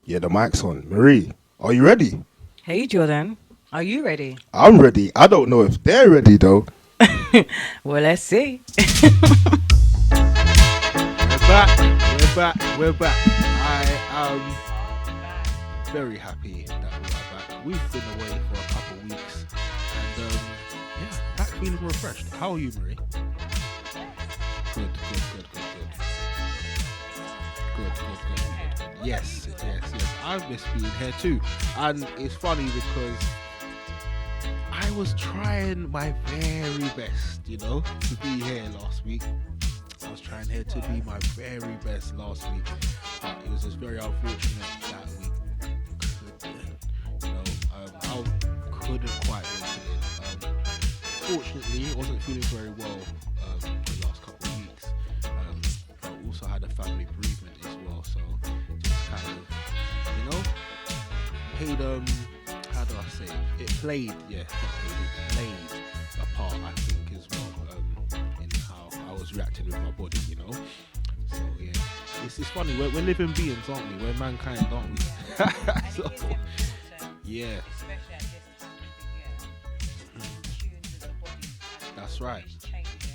Yeah, the mic's on. Marie, are you ready? Hey, Jordan. Are you ready? I'm ready. I don't know if they're ready though. Well, let's see. We're back. We're back. We're back. I am very happy that we are back. We've been away for a couple of weeks, and yeah, back feeling refreshed. How are you, Marie? Good, good, good, good, good. Good, good, good, good. Yes, yes, yes. I've missed being here too, and it's funny because I was trying my very best, to be here last week. I was trying here to be my very best last week. It was just very unfortunate that we couldn't quite make it in. Fortunately, I wasn't feeling very well the last couple of weeks. I also had a family bereavement as well, so just kind of, paid how do I say it? It played, yeah, not paid, it played a part, I think, as well, in how I was reacting with my body, So yeah, it's funny. We're living beings, aren't we? We're mankind, aren't we? So yeah, that's right.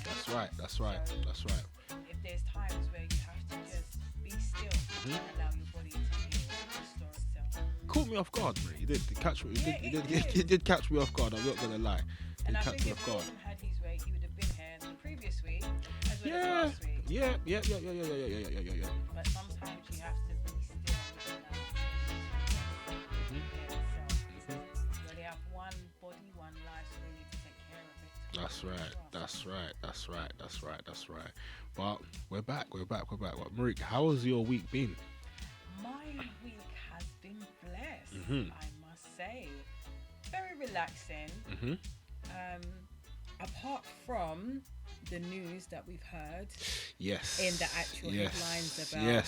That's right. That's right. That's right. If there's times where you have to just be still and allow your body to heal and restore itself. Caught me off guard, mate. You did catch me. You did catch me off guard. I'm not gonna lie. And I catch think me if off guard. Jordan had his way, he would have been here the previous week as well as Yeah. last week. Yeah. But sometimes you have to be still and allow yourself. Well, they have one body, one life, so they need to take care of it. That's right. But we're back. But Marik, how has your week been? My week has been blessed, I must say. Very relaxing. Apart from the news that we've heard Yes. in the actual headlines about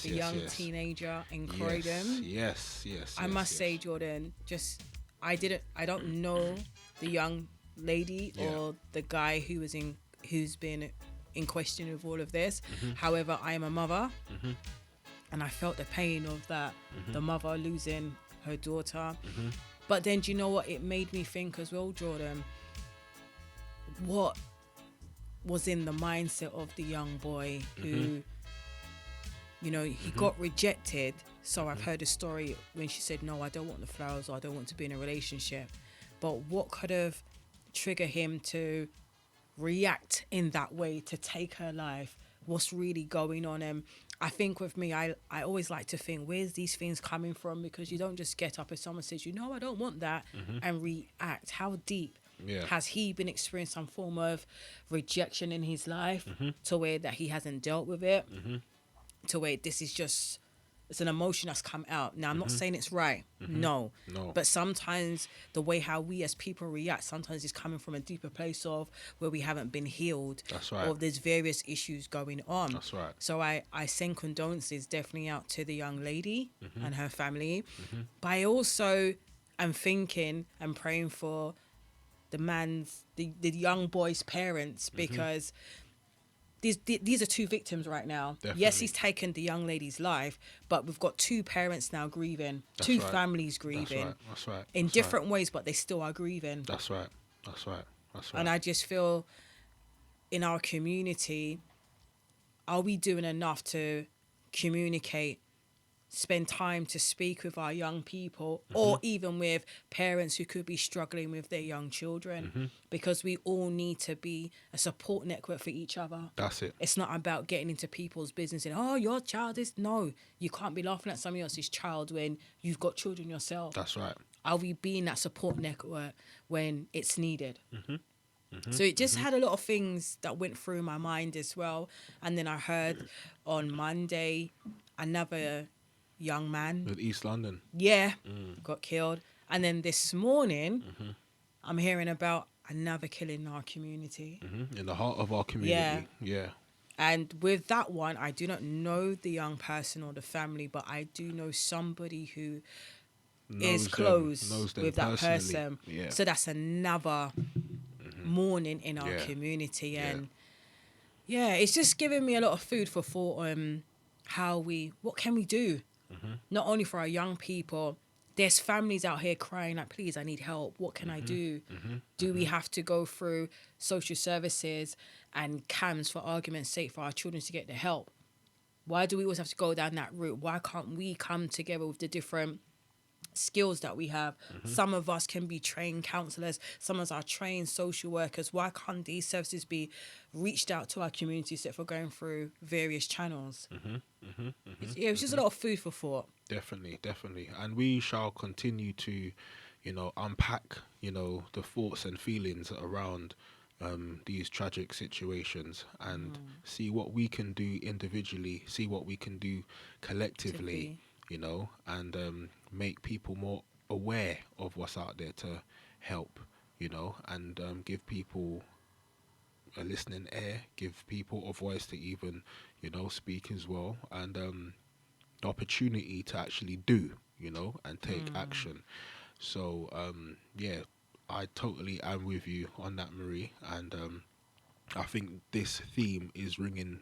the young teenager in Croydon. Yes. I must say, Jordan, I don't know the young lady or the guy who's been in question of all of this. However, I am a mother, and I felt the pain of that, the mother losing her daughter. But then, do you know what? It made me think as well, Jordan, what was in the mindset of the young boy who, he got rejected. So I've heard a story when she said, no, I don't want the flowers, or I don't want to be in a relationship. But what could have triggered him to react in that way, to take her life? What's really going on? And I think with me, I always like to think, where's these things coming from? Because you don't just get up if someone says, I don't want that, and react. How deep has he been experiencing some form of rejection in his life to where that he hasn't dealt with it, to where this is just, it's an emotion that's come out. Now, I'm not saying it's right. No. But sometimes the way how we as people react, sometimes is coming from a deeper place of where we haven't been healed. That's right. Or there's various issues going on. That's right. So I send condolences definitely out to the young lady and her family. But I also am thinking and praying for the young boy's parents, because these are two victims right now. Definitely. Yes, he's taken the young lady's life, but we've got two parents now grieving, two families grieving. That's right. In different ways, but they still are grieving. That's right. And I just feel in our community, are we doing enough to communicate, spend time to speak with our young people, or even with parents who could be struggling with their young children? Because we all need to be a support network for each other. That's it. It's not about getting into people's business and, your child is... No, you can't be laughing at somebody else's child when you've got children yourself. That's right. Are we being that support network when it's needed? So it just had a lot of things that went through my mind as well. And then I heard on Monday another young man With East London. got killed. And then this morning I'm hearing about another killing in our community. In the heart of our community. Yeah. And with that one, I do not know the young person or the family, but I do know somebody who is close with that person. Yeah. So that's another mourning in our community. And it's just giving me a lot of food for thought on what can we do not only for our young people. There's families out here crying like, please, I need help. What can I do? Do we have to go through social services and CAMS, for argument's sake, for our children to get the help? Why do we always have to go down that route? Why can't we come together with the different skills that we have? Some of us can be trained counselors. Some of us are trained social workers. Why can't these services be reached out to our communities if we're going through various channels? It's just a lot of food for thought. Definitely. And we shall continue to, unpack, the thoughts and feelings around these tragic situations and see what we can do individually, see what we can do collectively, and make people more aware of what's out there to help, and give people a listening ear, give people a voice to even, speak as well, and the opportunity to actually do, and take action. So, I totally am with you on that, Marie, and I think this theme is ringing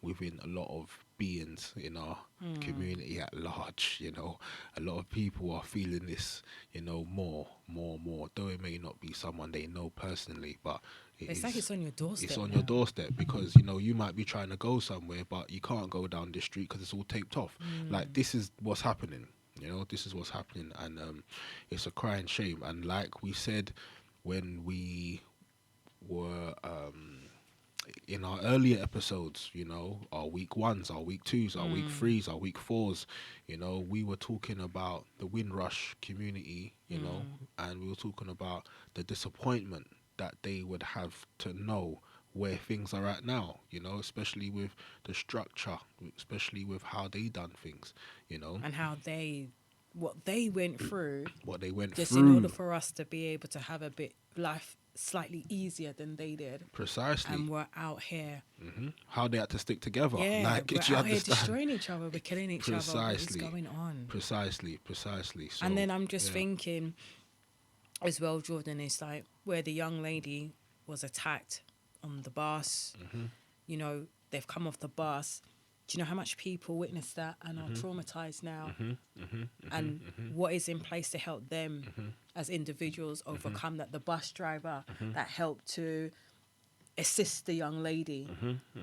within a lot of beings in our community at large. A lot of people are feeling this, more, though it may not be someone they know personally, but It's like it's on your doorstep. It's on now. your doorstep because, you might be trying to go somewhere, but you can't go down this street because it's all taped off. Like, this is what's happening. This is what's happening, and it's a crying shame. And like we said when we were in our earlier episodes, our week ones, our week twos, our week threes, our week fours, we were talking about the Windrush community, and we were talking about the disappointment that they would have to know where things are at now, especially with the structure, especially with how they done things, And how what they went through. Just in order for us to be able to have a bit life slightly easier than they did. Precisely. And we're out here. How they had to stick together. Yeah, like, we're out here destroying each other. We're killing each other. What's going on? Precisely. So, and then I'm just thinking as well, Jordan, is like where the young lady was attacked on the bus. They've come off the bus. Do you know how much people witnessed that and are traumatized now? And what is in place to help them as individuals overcome that? The bus driver that helped to assist the young lady.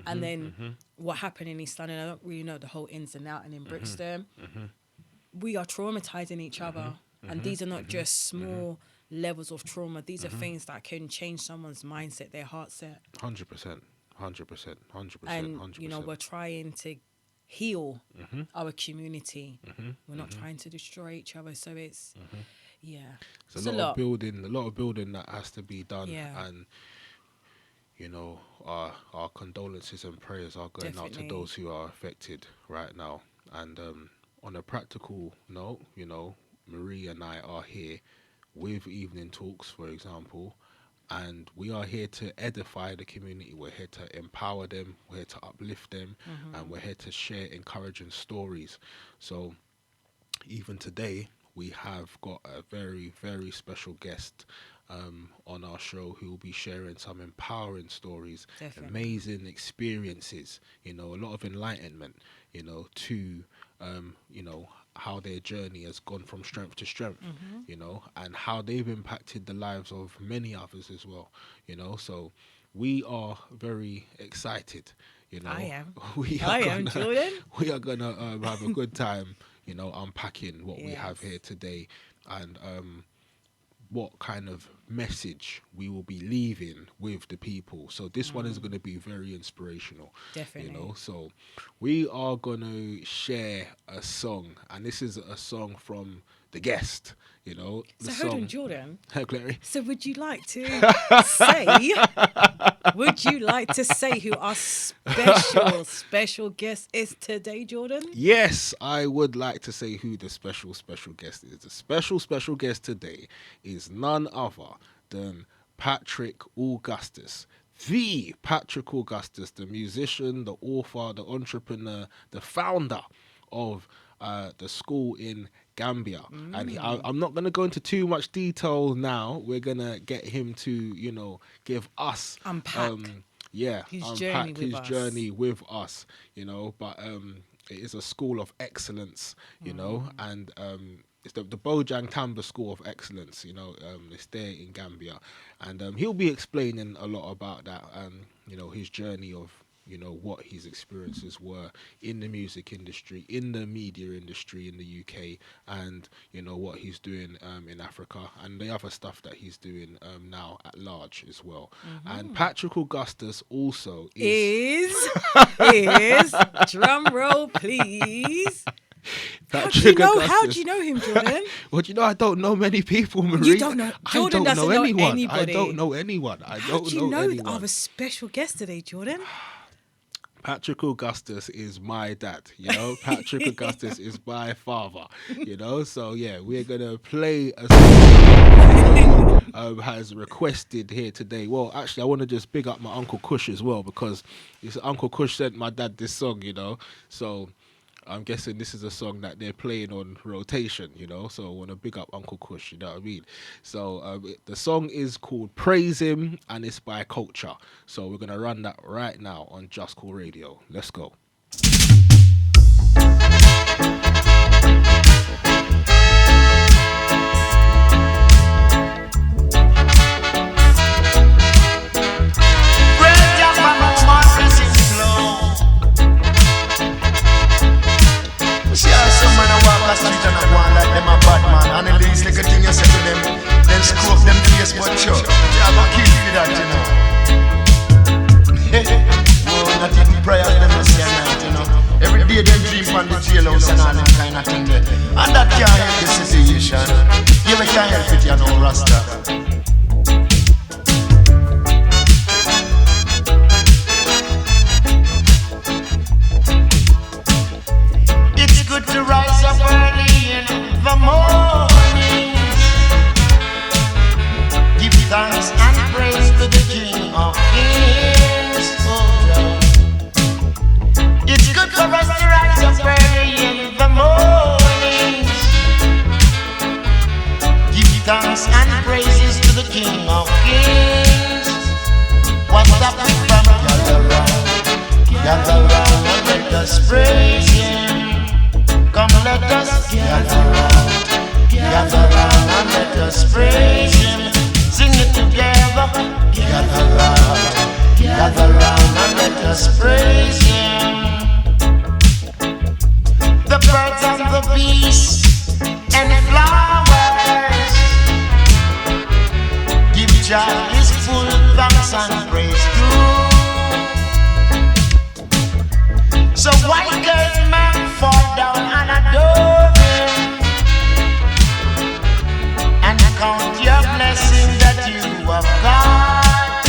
And then what happened in East London, I don't really know the whole ins and outs, and in Brixton. We are traumatizing each other. And these are not just small levels of trauma. These are things that can change someone's mindset, their heart set. 100%. 100%. And, we're trying to heal our community. We're not trying to destroy each other. So it's, it's a lot of building that has to be done. Yeah. And, our condolences and prayers are going out to those who are affected right now. And on a practical note, Marie and I are here with evening talks, for example, and we are here to edify the community. We're here to empower them, we're here to uplift them, and we're here to share encouraging stories. So even today, we have got a very, very special guest on our show who will be sharing some empowering stories, amazing experiences, a lot of enlightenment, to, how their journey has gone from strength to strength, and how they've impacted the lives of many others as well, So we are very excited, I am. I am, Jordan. We are going to have a good time, unpacking what we have here today, and what kind of message we will be leaving with the people. So this one is going to be very inspirational. Definitely. So we are going to share a song, and this is a song from the guest, the So song. hold on, Jordan. Hey, Clary. So would you like to say who our special guest is today, Jordan? Yes, I would like to say who the special guest is. The special guest today is none other than Patrick Augustus. The Patrick Augustus, the musician, the author, the entrepreneur, the founder of the school in Gambia. And I'm not going to go into too much detail now. We're going to get him to, give us... Unpack his journey with us, But it is a school of excellence, you know, and it's the Bojang Tamba School of Excellence, you know. It's there in Gambia, and he'll be explaining a lot about that, you know, his journey of, you know, what his experiences were in the music industry, in the media industry in the UK, and, you know, what he's doing in Africa, and the other stuff that he's doing now at large as well. And Patrick Augustus also is drum roll, please. Patrick Augustus. How do you know him, Jordan? Well, you know, I don't know many people, Marie. You don't know. Jordan doesn't know anyone. anybody. I don't know anyone. How do you know our special guest today, Jordan? Patrick Augustus is my dad, you know. Patrick Augustus is my father, you know. So yeah, we're gonna play a song has requested here today. Well, actually, I want to just big up my Uncle Kush as well, because Uncle Kush sent my dad this song, you know. So I'm guessing this is a song that they're playing on rotation, you know. So I want to big up Uncle Kush, you know what I mean? So the song is called Praise Him, and it's by Culture. So we're going to run that right now on Just Cool Radio. Let's go. Street and I want like them a bad man, and the least little thing you say to them, then screw up them face, but sure, you have a kill for that, you know. Oh, not even prayers them a say night, you know. Every day they dream on the jailhouse and all them kind of thing there, and that can't help the situation. You can't help it, you know, Rasta. Good to rise up early in the morning, give thanks and praise to the King of Kings. Oh, yeah. It's good for us to rise up early in the morning, give thanks and praises to the King of Kings. What's up with from gather round and let us praise Him. Come let us gather round and let us praise Him. Sing it together. Gather round and let us praise Him. The birds and the beasts and the flowers give Jah His full thanks and praise too. So why can't man fall down and adore Him and count your blessing that you have got?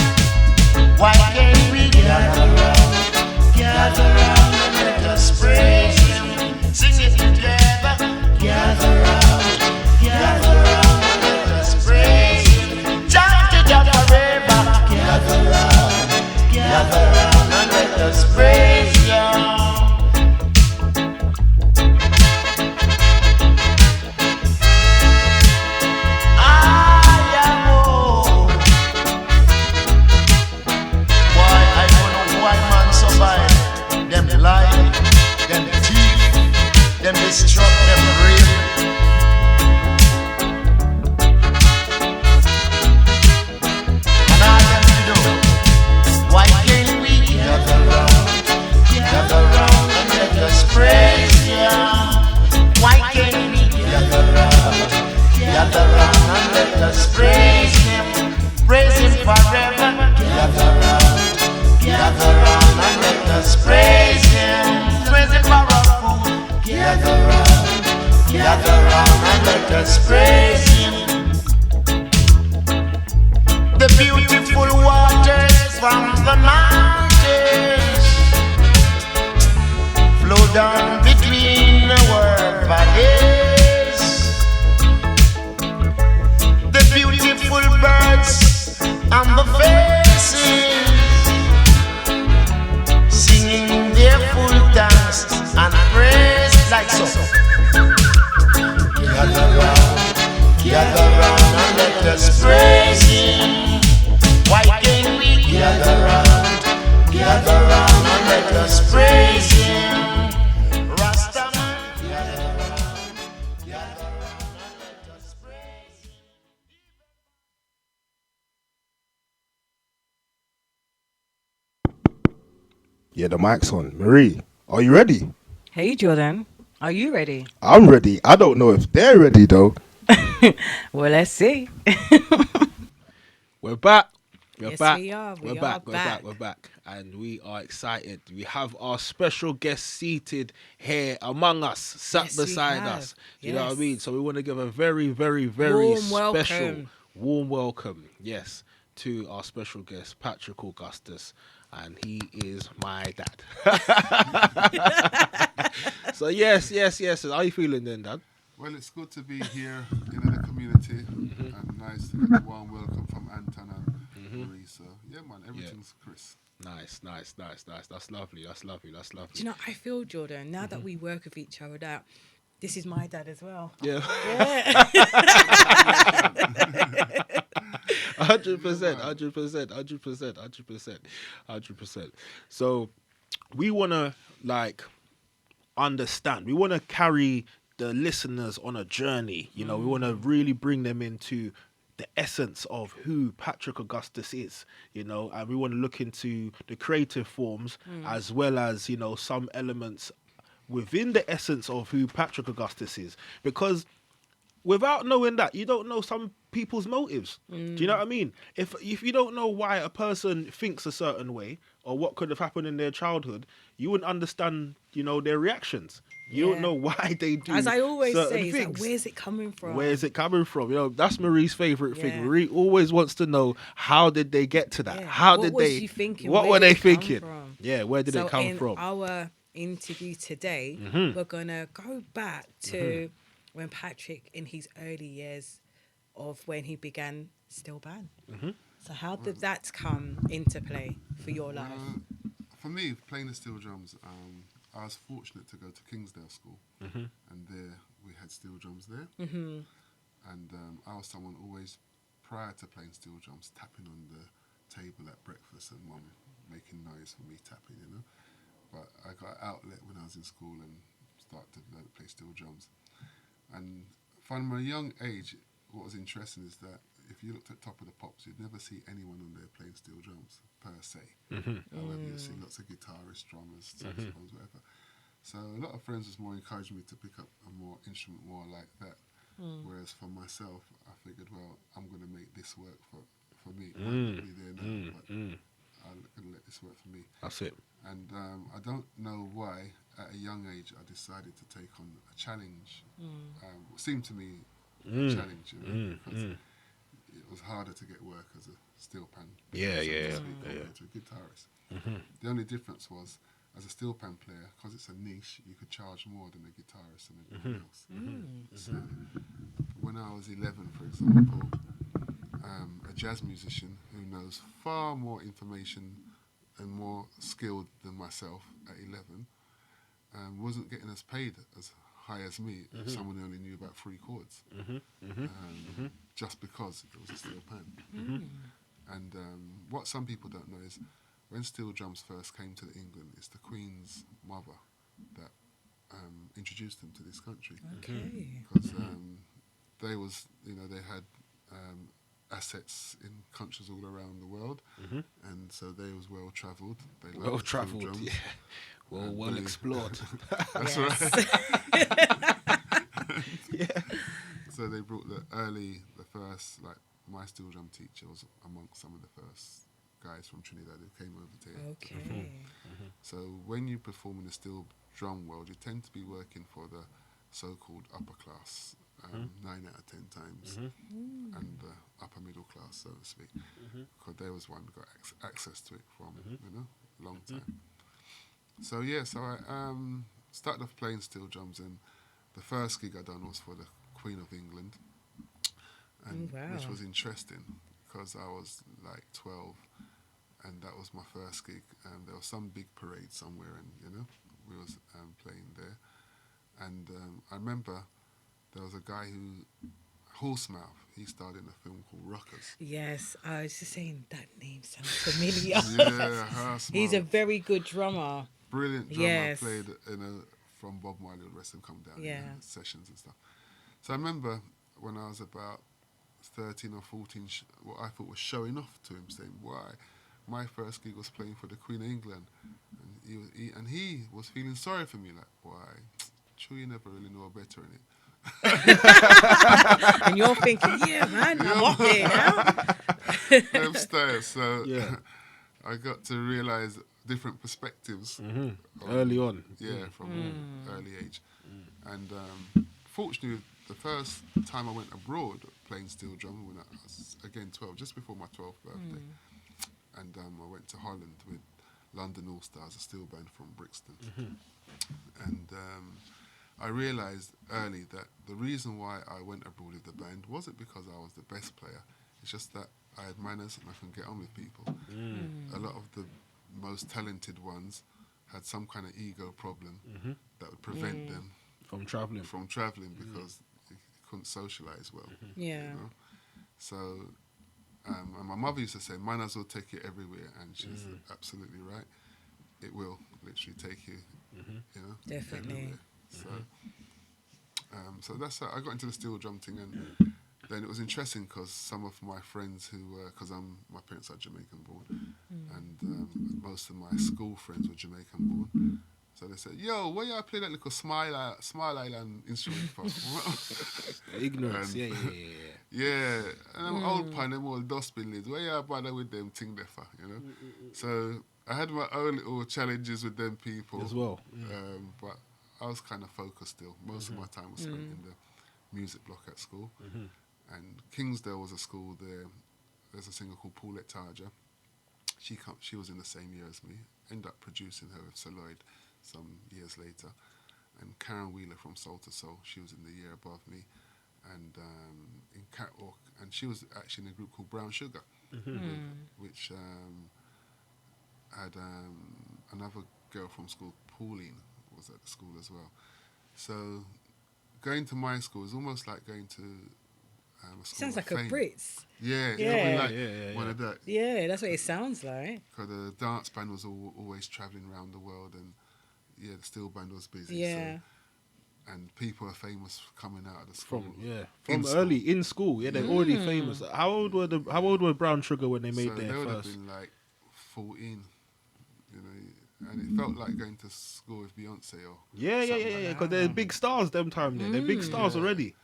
Why can't we gather round and let us praise Him? Sing it together. Gather round and let us praise Him. Chant it out forever. Gather round and let us praise Him. Destruct them real. And all them to do. Why can't we gather round and let us praise Him? Why can't we gather round and let us praise Him? Praise Him forever. Gather round and let us praise Him. Praise Him forever. Gather round and let us praise Him. The beautiful waters from the mountains flow down between our valleys. The beautiful birds and the faces singing their full thanks and praise like so. Gather Gather round and let us praise Him. Yeah, the mic's on. Marie, are you ready? Hey, Jordan, are you ready? I'm ready. I don't know if they're ready though. Well, let's see. We're back. Yes, back. we are. We We're are back. back. We're back. And we are excited. We have our special guest seated here among us, sat Yes, we beside have. us. Do you know what I Yes. mean? So we want to give a very, very, very Warm special, welcome. warm welcome, yes, to our special guest, Patrick Augustus. And he is my dad. So yes. How are you feeling then, Dad? Well, it's good to be here in the community and nice to get a warm welcome from Anton and Marie. So, yeah, man, everything's Chris. Nice. That's lovely. Do you know, I feel, Jordan, now that we work with each other, that this is my dad as well. Yeah. Yeah. 100%. So we want to understand. We want to carry the listeners on a journey. You know, we want to really bring them into the essence of who Patrick Augustus is, you know, and we want to look into the creative forms as well as, you know, some elements within the essence of who Patrick Augustus is, because without knowing that, you don't know some people's motives. Do you know what I mean? If you don't know why a person thinks a certain way or what could have happened in their childhood, you wouldn't understand, you know, their reactions. You don't Yeah. know why they do. As I always certain say, it's like, things. where's it coming from? Where is it coming from? You know, that's Marie's favorite thing. Yeah. Marie always wants to know, how did they get to that? Yeah. How What did was they? she thinking? What Where were did they it come thinking? from? Yeah, where did it come in from? our interview today, we're gonna go back to when Patrick, in his early years of when he began steel band. So how did that come into play for your life? For me, playing the steel drums, I was fortunate to go to Kingsdale School, and there we had steel drums there. And I was someone always, prior to playing steel drums, tapping on the table at breakfast and mum making noise for me tapping, you know. But I got an outlet when I was in school and started to learn to play steel drums. And from a young age, what was interesting is that if you looked at Top of the Pops, you'd never see anyone on there playing steel drums per se. However, you'd see lots of guitarists, drummers, saxophones, whatever. So a lot of friends was more encouraging me to pick up a more instrument more like that. Whereas for myself, I figured, well, I'm going to make this work for me. It might not be there now, but I'm going to let this work for me. That's it. And I don't know why, at a young age, I decided to take on a challenge. What seemed to me a challenge, you know, because it was harder to get work as a steel pan player, compared to a guitarist. The only difference was, as a steel pan player, because it's a niche, you could charge more than a guitarist and everyone else. So when I was 11, for example, a jazz musician who knows far more information and more skilled than myself at 11 wasn't getting as paid as high as me, someone who only knew about 3 chords, just because it was a steel pan. And what some people don't know is, when steel drums first came to England, it's the Queen's mother that introduced them to this country. Because they was, you know, they had assets in countries all around the world, and so they was well travelled. Well travelled, yeah. Well explored. That's right. So they brought the first, like, my steel drum teacher was amongst some of the first guys from Trinidad who came over to here. So when you perform in the steel drum world, you tend to be working for the so-called upper class, 9 out of 10 times, and the upper middle class, so to speak, because they was one who got access to it from, you know, a long time. So yeah, so I started off playing steel drums, and the first gig I done was for the Queen of England, and which was interesting because I was like 12, and that was my first gig. There was some big parade somewhere, and you know, we was playing there. And I remember there was a guy who, Horsemouth, he starred in a film called Rockers. Yes, I was just saying that name sounds familiar. Yeah, Horsemouth. He's a very good drummer. Brilliant drummer. Yes. Played from Bob Marley, the rest of them come down in sessions and stuff. So I remember when I was about 13 or 14, what I thought was showing off to him, saying, "Why? My first gig was playing for the Queen of England," and he was feeling sorry for me, like, "Why? Sure, you never really know better in it." And you're thinking, yeah, man, I'm up there now. Them stairs. So Yeah. I got to realise different perspectives Early on. Yeah, from an early age. And fortunately, the first time I went abroad playing steel drum, when I was, again, 12, just before my 12th birthday. And I went to Holland with London All Stars, a steel band from Brixton. And I realised early that the reason why I went abroad with the band wasn't because I was the best player. It's just that I had manners and I can get on with people. A lot of the most talented ones had some kind of ego problem that would prevent them From travelling. from travelling because they couldn't socialise well. Yeah. You know? So, and my mother used to say, manners will take you everywhere, and she's absolutely right. It will literally take you, you know, Definitely. everywhere. So, so that's how I got into the steel drum thing, and then it was interesting because some of my friends who were, because my parents are Jamaican born, and most of my school friends were Jamaican born. So they said, "Yo, why you play that little Smile Island instrument for?" Ignorance. And- Yeah, and I'm old pan, them old dustbin lids. Why you bother with them thing there for, you know? So I had my own little challenges with them people As well. but I was kind of focused still. Most of my time was spent in the music block at school. And Kingsdale was a school there. There's a singer called Paulette Tarja. She was in the same year as me. Ended up producing her with Sir Lloyd some years later. And Karen Wheeler from Soul to Soul, she was in the year above me. And in Catwalk, and she was actually in a group called Brown Sugar, which had another girl from school, Pauline, was at the school as well. So going to my school is almost like going to a school Sounds of like fame. a Brits. Yeah, Yeah. like Yeah. one of that. Yeah, that's what it sounds like. Because the dance band was always travelling around the world, and the steel band was busy. Yeah. So, and people are famous coming out of the school. From school. early in school. Yeah, they're already famous. How old were Brown Sugar when they made So they their would have first? been like 14, you know, and it felt like going to school with Beyonce or Yeah. something like Because they're big stars them time there. They're big stars already.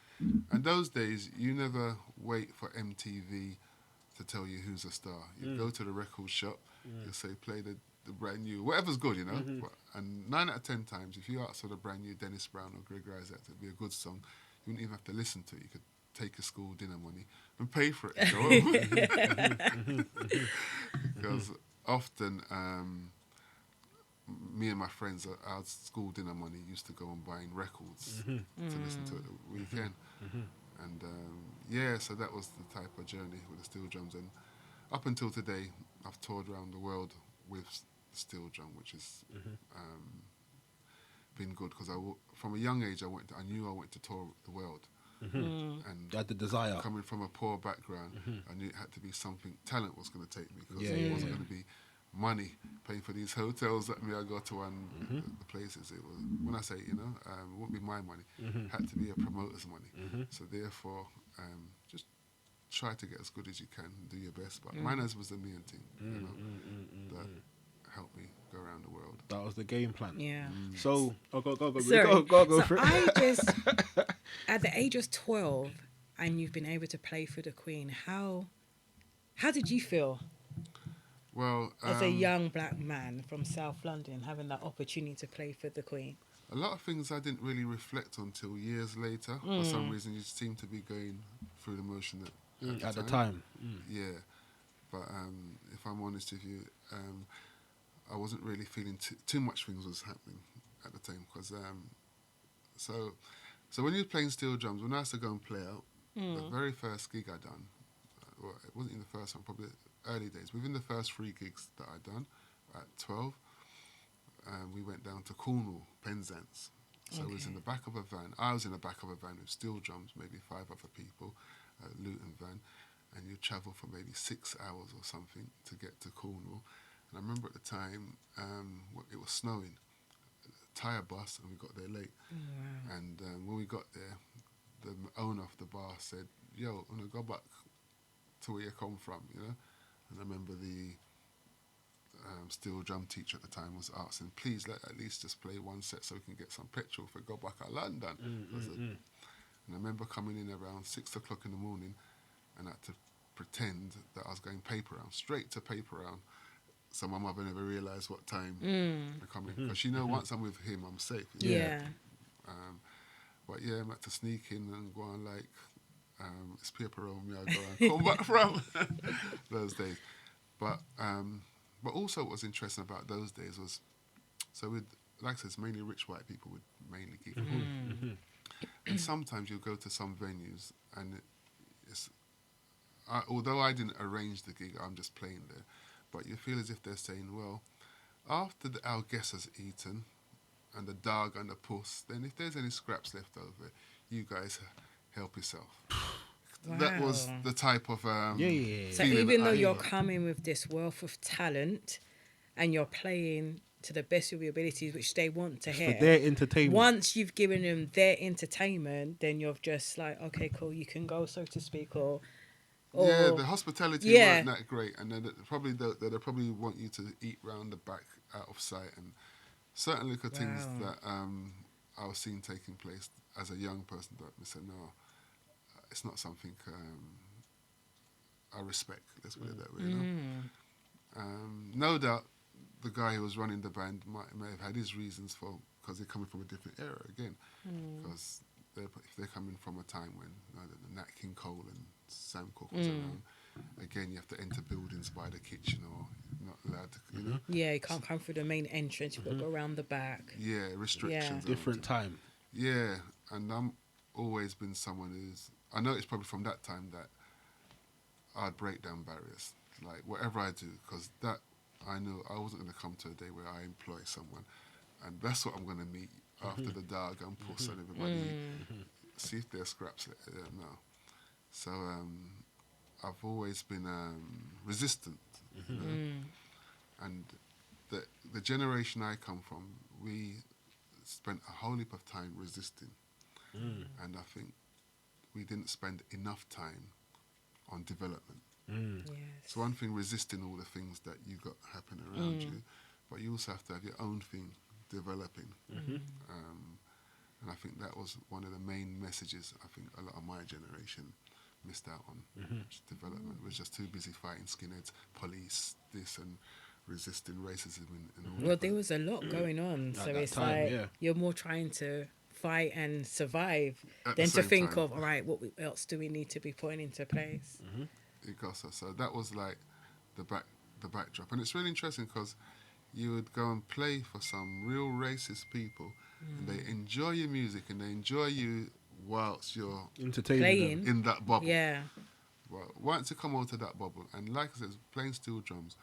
And those days, you never wait for MTV to tell you who's a star. You go to the record shop, you say, play the brand new, whatever's good, you know. And 9 out of 10 times, if you ask for the brand new Dennis Brown or Greg Isaac to be a good song, you wouldn't even have to listen to it. You could take your school dinner money and pay for it. And go home. Because often, me and my friends, our school dinner money used to go on buying records to listen to at the weekend. And so that was the type of journey with the steel drums. And up until today, I've toured around the world with the steel drum, which has been good because from a young age I knew I wanted to tour the world. And You had the desire. coming from a poor background, I knew it had to be something talent was going to take me because Yeah, it yeah, wasn't yeah. going to be money paying for these hotels that me I go to and the places. It was, when I say, you know, it wouldn't be my money. It had to be a promoter's money. So therefore, just try to get as good as you can, do your best. But manners was the main thing, you know, that helped me go around the world. That was the game plan. Yeah. So, go Sorry. go So for it. I just, at the age of 12, and you've been able to play for the Queen, how did you feel Well, as a young black man from South London having that opportunity to play for the Queen? a lot of things I didn't really reflect on till years later. For some reason, you seem to be going through the motion At the time. Yeah, but if I'm honest with you, I wasn't really feeling too much things was happening at the time because so when you're playing steel drums, when I used to go and play out, the very first gig I done, well, it wasn't in the first one, probably early days. Within the first 3 gigs that I done at 12, we went down to Cornwall, Penzance. So it was in the back of a van. I was in the back of a van with steel drums, maybe 5 other people, a Luton van, and you travel for maybe 6 hours or something to get to Cornwall. And I remember at the time, it was snowing, tyre bust, and we got there late. And when we got there, the owner of the bar said, "Yo, I'm gonna go back to where you come from," you know. And I remember the steel drum teacher at the time was asking, "Please let at least just play one set so we can get some petrol if we go back to London." And I remember coming in around 6 o'clock in the morning, and I had to pretend that I was going paper round, straight to paper round. So my mother never realised what time I come in, because she know once I'm with him, I'm safe. Yeah. But yeah, I had to sneak in and go on like, it's paper round, me I go and come back from those days. But also what was interesting about those days was, so with, like I said, it's mainly rich white people would mainly give food. And sometimes you'll go to some venues and it's, although I didn't arrange the gig, I'm just playing there, but you feel as if they're saying, well, after our guest has eaten and the dog and the puss, then if there's any scraps left over, you guys help yourself. That was the type of So feeling even that though I you're got. coming with this wealth of talent and you're playing to the best of your abilities, which they want to hear, For their entertainment. once you've given them their entertainment, then you're just like, okay, cool, you can go, so to speak, or Yeah, the hospitality Yeah. weren't that great, and then they'd probably want you to eat round the back out of sight, and certain little things Wow. that I was seeing taking place as a young person that I said, no, it's not something I respect. Let's put it that way. You know? No doubt, the guy who was running the band may have had his reasons for, because they're coming from a different era again, because if they're coming from a time when the Nat King Cole and Sam Cooke was around, again you have to enter buildings by the kitchen or you're not allowed to, you know. Yeah, you can't come through the main entrance. You've got to go around the back. Yeah, restrictions. Different time. Yeah, and I'm always been someone who's, I know it's probably from that time that I'd break down barriers, like whatever I do, because that I know I wasn't going to come to a day where I employ someone, and that's what I'm going to meet after the dog and puss and everybody see if there's scraps now. So I've always been resistant, you know? And the generation I come from, we spent a whole heap of time resisting, and I think we didn't spend enough time on development. Yes. It's one thing resisting all the things that you got happening around you, but you also have to have your own thing developing. And I think that was one of the main messages I think a lot of my generation missed out on. Development was just too busy fighting skinheads, police, this, and resisting racism and all Well, that. there was a lot going on, so that it's time, like yeah. you're more trying to fight and survive At than the to same think time. of, all right, what else do we need to be putting into place? So that was like the backdrop, and it's really interesting because you would go and play for some real racist people, and they enjoy your music and they enjoy you whilst you're Entertaining. Playing. in that bubble. Yeah. Well, once you come out of that bubble, and like I said, playing steel drums,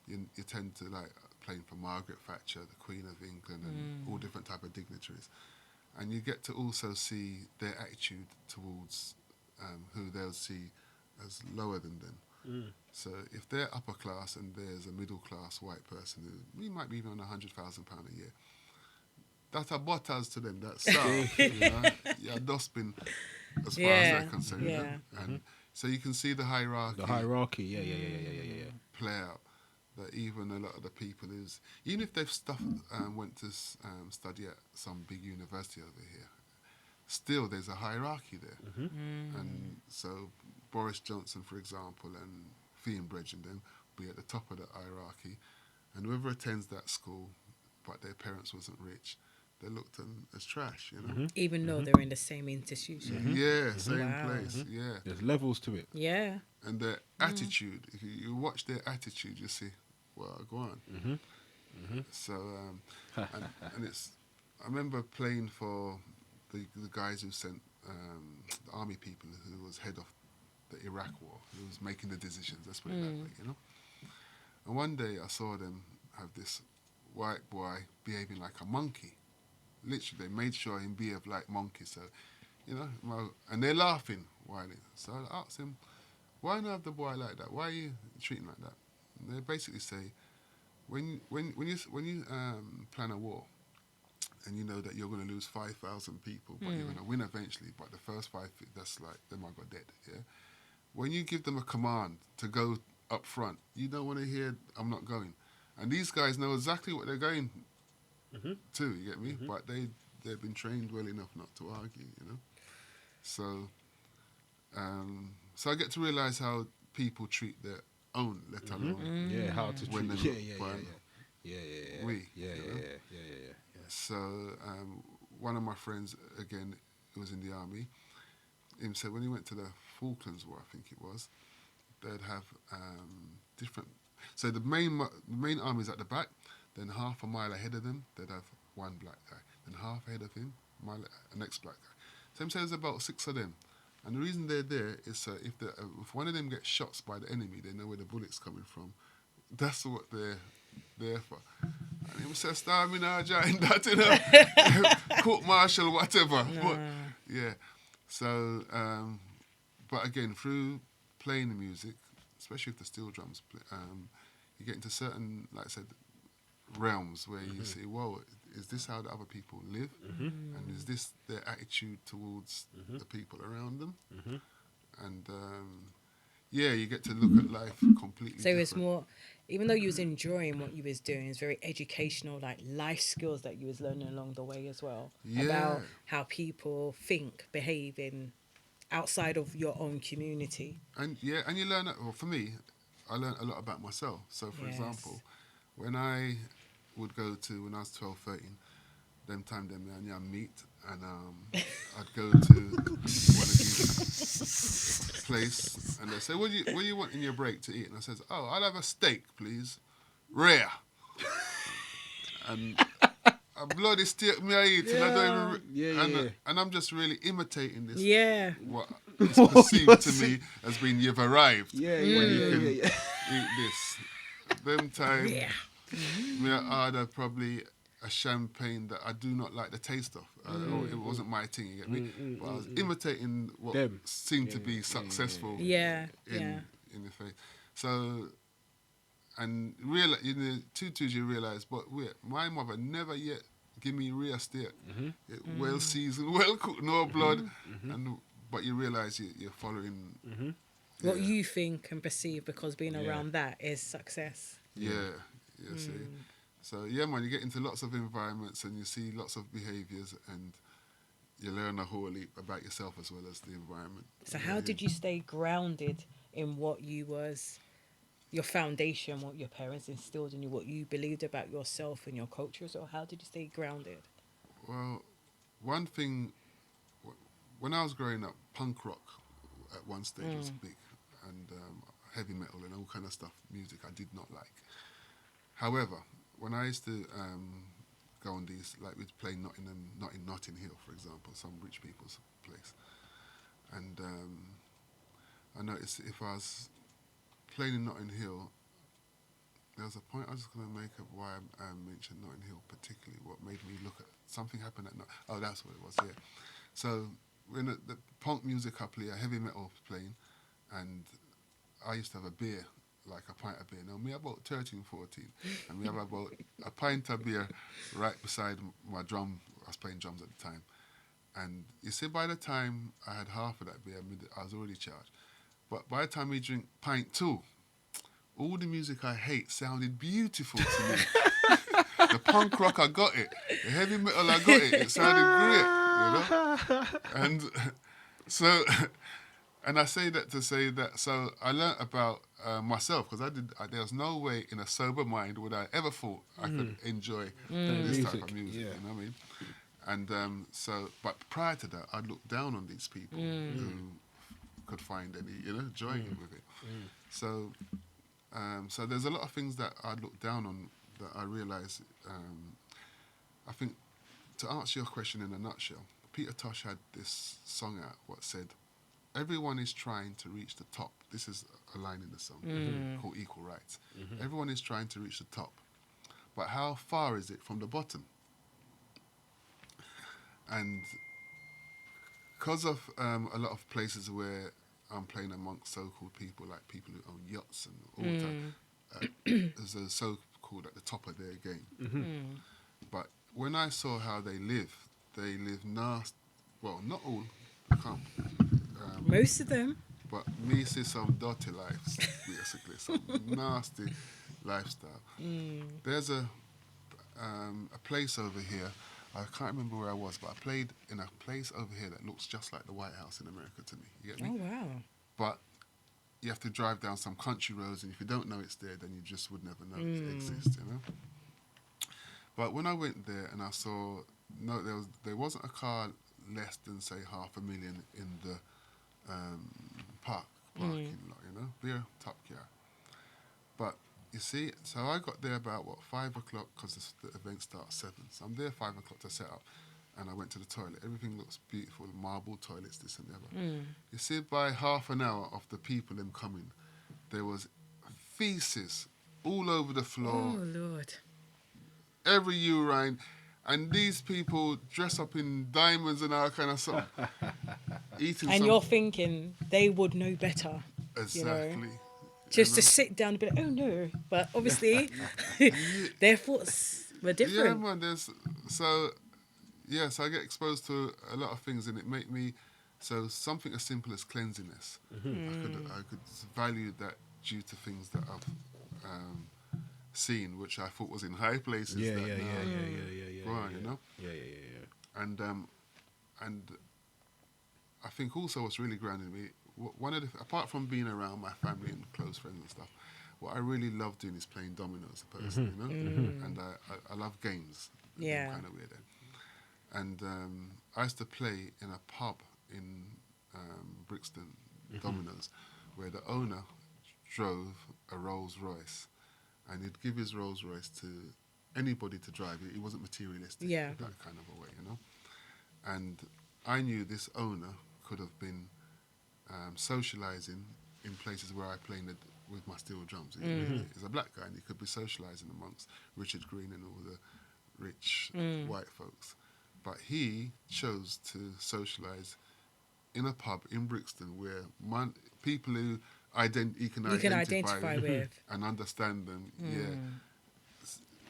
you tend to like playing for Margaret Thatcher, the Queen of England, and all different type of dignitaries, and you get to also see their attitude towards who they'll see as lower than them. So if they're upper class and there's a middle class white person who he might be even on £100,000 a year, that are butters to them. That's you know, yeah, dustbin as far as they're concerned. You know? And so you can see the hierarchy. The hierarchy, yeah. Play out. That even a lot of the people who's, even if they've went to study at some big university over here, still there's a hierarchy there. And so Boris Johnson, for example, and Fienbridge and them be at the top of the hierarchy, and whoever attends that school, but their parents wasn't rich, they're looked at as trash, you know. Even though they're in the same institution. Yeah, same Wow. place. Yeah, There's levels to it. Yeah. and their attitude. If you watch their attitude, you see, well, go on. So, and it's. I remember playing for the guys who sent the army people, who was head of the Iraq war, who was making the decisions. Let's put it that way, you know. And one day I saw them have this white boy behaving like a monkey. Literally, they made sure him behave like monkey. So, you know, and they're laughing while it. So I asked him, why not have the boy like that? Why are you treating him like that? And they basically say, when you plan a war, and you know that you're going to lose 5,000 people, but you're going to win eventually. But the first five, that's like them I got dead. Yeah. When you give them a command to go up front, you don't want to hear I'm not going. And these guys know exactly what they're going to. You get me? But they've been trained well enough not to argue. You know. So I get to realize how people treat their own, let alone Yeah, how to when treat. they're Yeah. we. You know? So one of my friends, again, who was in the army, him said when he went to the Falklands War, I think it was, they'd have different. So the main army's at the back. Then half a mile ahead of them, they'd have one black guy. Then half ahead of him, the next black guy. So him says there's about 6 of them. And the reason they're there is so if one of them gets shot by the enemy, they know where the bullet's coming from. That's what they're there for. And he says, stamina, giant, that, you know, court martial, whatever. But, yeah. So, but again, through playing the music, especially with the steel drums, you get into certain, like I said, realms where you say, whoa, is this how the other people live? And is this their attitude towards the people around them? And yeah, you get to look at life completely So different. it's more, even though you was enjoying what you was doing, it's very educational, like life skills that you was learning along the way as well. Yeah. About how people think, behave in outside of your own community. And yeah, and you learn, well, for me, I learned a lot about myself. So for example, when I would go to, when I was 12, 13, them time them and meet, and I'd go to one of these place, and they say, what do you want in your break to eat? And I says, oh, I'll have a steak, please, rare. And a bloody steak me I eat, and I don't even, and I'm just really imitating this. Yeah. What is perceived to me as being you've arrived. Yeah. Eat this. Them time, me I order probably a champagne that I do not like the taste of. It wasn't my thing, you get me? But I was imitating what seemed to be successful in the faith. So, and tutus you realise, but wait, my mother never yet give me real steak. Well seasoned, well cooked, no blood. But you realise you're following... What you think and perceive, because being around that is success. See. So yeah, man, you get into lots of environments and you see lots of behaviours, and you learn a whole heap about yourself as well as the environment. So how did you stay grounded in what you was, your foundation, what your parents instilled in you, what you believed about yourself and your culture? So how did you stay grounded? Well, one thing, when I was growing up, punk rock at one stage was big, and heavy metal and all kind of stuff, music I did not like. However, when I used to go on these, like we'd play Notting Hill, for example, some rich people's place, and I noticed if I was playing in Notting Hill, there was a point I was just going to make of why I mentioned Notting Hill particularly, what made me look at something happened at oh, that's what it was, yeah. So when the punk music I play, heavy metal was playing, and I used to have a beer, like a pint of beer. Now, me about 13, 14, and we have about a pint of beer right beside my drum. I was playing drums at the time. And you see, by the time I had half of that beer, I was already charged. But by the time we drink pint 2, all the music I hate sounded beautiful to me. The punk rock, I got it. The heavy metal, I got it. It sounded great, you know? And so... And I say that to say that, so I learnt about myself, because there was no way in a sober mind would I ever thought I could enjoy this type of music, you know what I mean? And but prior to that, I'd look down on these people who could find any, joy with it. So there's a lot of things that I look down on that I realise, I think, to answer your question in a nutshell, Peter Tosh had this song out, what said, everyone is trying to reach the top. This is a line in the song called Equal Rights. Everyone is trying to reach the top. But how far is it from the bottom? And because of a lot of places where I'm playing amongst so-called people, like people who own yachts and all the time, there's a so-called at the top of their game. But when I saw how they live nasty. Well, not all. I can't. Most of them. But me see some dirty lives, basically, some nasty lifestyle. There's a place over here. I can't remember where I was, but I played in a place over here that looks just like the White House in America to me. You get me? Oh wow. But you have to drive down some country roads, and if you don't know it's there, then you just would never know it exists, you know. But when I went there and I saw there wasn't a car less than say $500,000 in the parking lot, you know, beer top car. But you see, so I got there about 5 o'clock because the event starts 7. So I'm there 5 o'clock to set up, and I went to the toilet. Everything looks beautiful, marble toilets, this and the other. You see, by half an hour of the people them coming, there was feces all over the floor, Oh Lord. every urine. And these people dress up in diamonds and all kind of stuff, eating. And you're thinking they would know better. exactly. You know? Just to sit down and be like, oh no. But obviously, their thoughts were Yeah, different. man. So I get exposed to a lot of things, and it make me something as simple as cleanliness. I could value that due to things that I've seen, which I thought was in high places. Yeah. Right, you know. Yeah. And I think also what's really grounded me, apart from being around my family and close friends and stuff, what I really love doing is playing dominoes personally, you know. And I love games. Yeah. Kind of weird. And I used to play in a pub in Brixton, dominoes, where the owner drove a Rolls Royce, and he'd give his Rolls Royce to anybody to drive. He wasn't materialistic, Yeah. that kind of a way, you know. And I knew this owner could have been socialising in places where I played with my steel drums. He's a black guy, and he could be socialising amongst Richard Green and all the rich white folks. But he chose to socialise in a pub in Brixton where people who you can identify with. and understand them.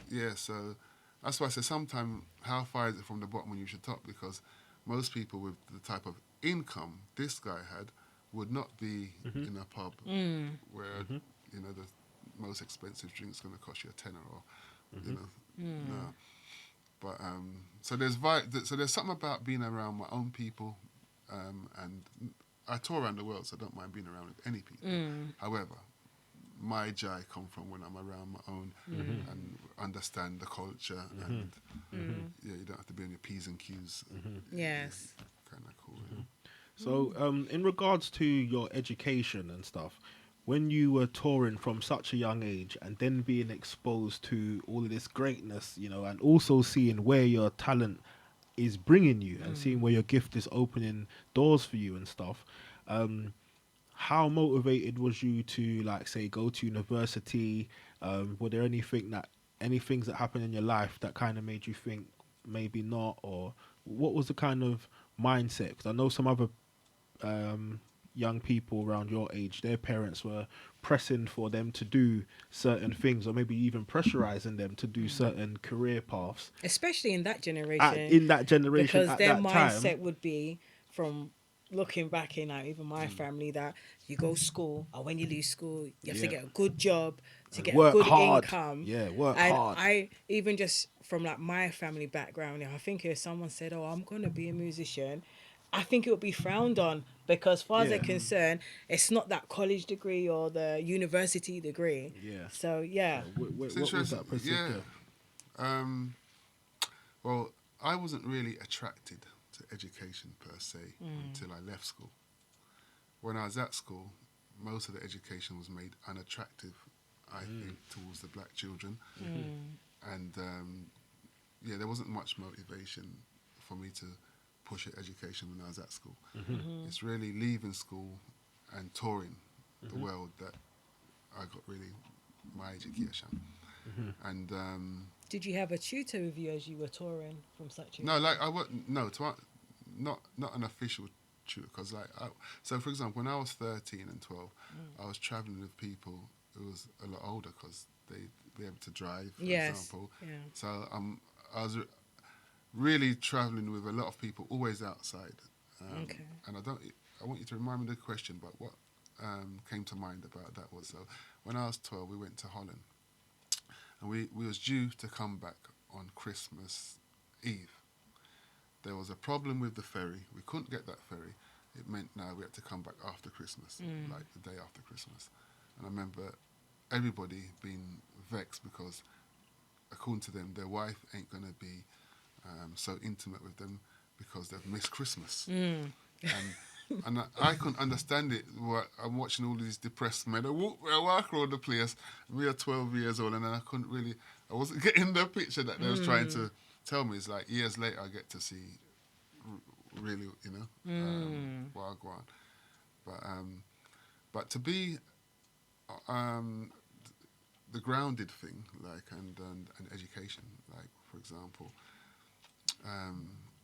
Yeah. So that's why I say sometimes how far is it from the bottom when you should top? Because most people with the type of income this guy had would not be in a pub where you know the most expensive drink's going to cost you a tenner or you know no. But so there's something about being around my own people, and I tour around the world, so I don't mind being around with any people. However, my joy come from when I'm around my own and understand the culture, and yeah, you don't have to be on your P's and Q's. Yes. Kind of cool. You know? So, in regards to your education and stuff, when you were touring from such a young age and then being exposed to all of this greatness, you know, and also seeing where your talent is bringing you and seeing where your gift is opening doors for you and stuff, how motivated was you to, like, say, go to university? Were there any things that happened in your life that kind of made you think maybe not, or what was the kind of mindset? Because I know some other young people around your age, their parents were pressing for them to do certain things, or maybe even pressurizing them to do certain career paths. Especially in that generation. Because Because their mindset would be, from looking back in even my family, that you go to school, or when you leave school, you have to get a good job to get a good income. Yeah, work and hard. I, even just from like my family background, I think if someone said, oh, I'm going to be a musician, I think it would be frowned on, because as far as they're concerned, it's not that college degree or the university degree. Yeah. So, yeah. What was that particular? Yeah. Well, I wasn't really attracted to education per se until I left school. When I was at school, most of the education was made unattractive, I think, towards the black children. And, there wasn't much motivation for me to push at education when I was at school. It's really leaving school and touring the world that I got really my education. And Did you have a tutor with you as you were touring from such a... not an official tutor, because so for example, when I was 13 and 12, I was traveling with people who was a lot older, because they were able to drive, for example. Yeah. So I was really traveling with a lot of people, always outside. Okay. And I want you to remind me of the question, but what came to mind about that was, so when I was 12, we went to Holland. And we was due to come back on Christmas Eve. There was a problem with the ferry. We couldn't get that ferry. It meant now we had to come back after Christmas, like the day after Christmas. And I remember everybody being vexed because, according to them, their wife ain't going to be so intimate with them because they've missed Christmas. And I couldn't understand it. I'm watching all these depressed men. I walk around the place. We are 12 years old, and I wasn't getting the picture that they was trying to tell me. It's like years later I get to see really, what I go on. But to be the grounded thing, like, and education, like, for example,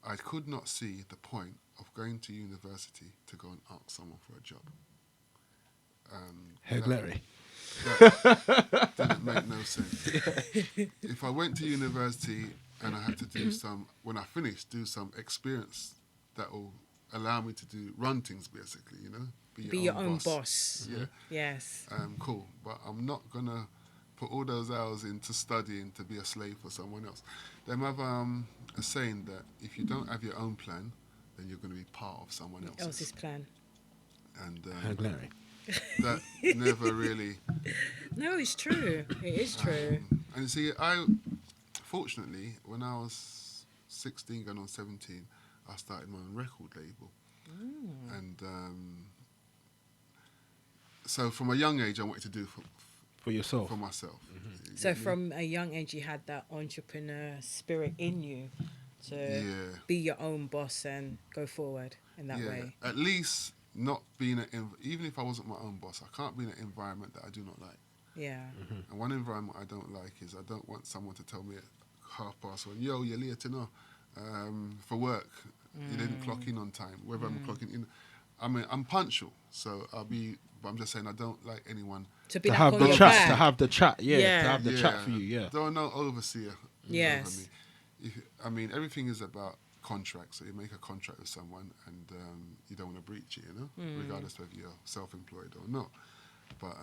I could not see the point of going to university to go and ask someone for a job. Larry. That didn't make no sense. If I went to university and I had to do when I finished, do some experience that will allow me to run things, basically, Be your own boss. Yeah. Yes. Cool. But I'm not going to put all those hours into studying to be a slave for someone else. They have a saying that if you don't have your own plan, then you're going to be part of someone else's plan. And Larry. that never really... No, it's true. It is true. And see, fortunately, when I was 16 going on 17, I started my own record label. And so from a young age, I wanted to do for yourself, for myself. So from a young age, you had that entrepreneur spirit in you to be your own boss and go forward in that way. At least not being even if I wasn't my own boss, I can't be in an environment that I do not like. Yeah. And one environment I don't like is I don't want someone to tell me at 1:30, yo, you're late, for work. You didn't clock in on time. Whether I'm clocking in, I mean, I'm punctual, so but I'm just saying I don't like anyone to have the chat, to have the chat, to have the chat for you, Don't know overseer. Yes. Me. Everything is about contracts. So you make a contract with someone, and you don't want to breach it, regardless of you're self-employed or not. But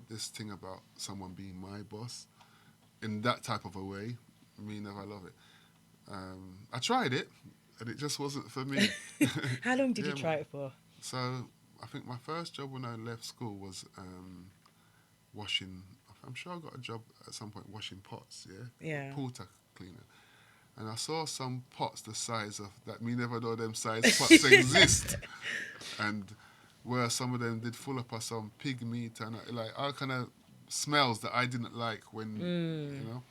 this thing about someone being my boss in that type of a way, me never love it. I tried it, and it just wasn't for me. How long did you try it for? So I think my first job when I left school was washing. I'm sure I got a job at some point washing pots, porter cleaner. And I saw some pots the size of that. Me never know them size pots exist. And where some of them did full up of some pig meat and like all kind of smells that I didn't like when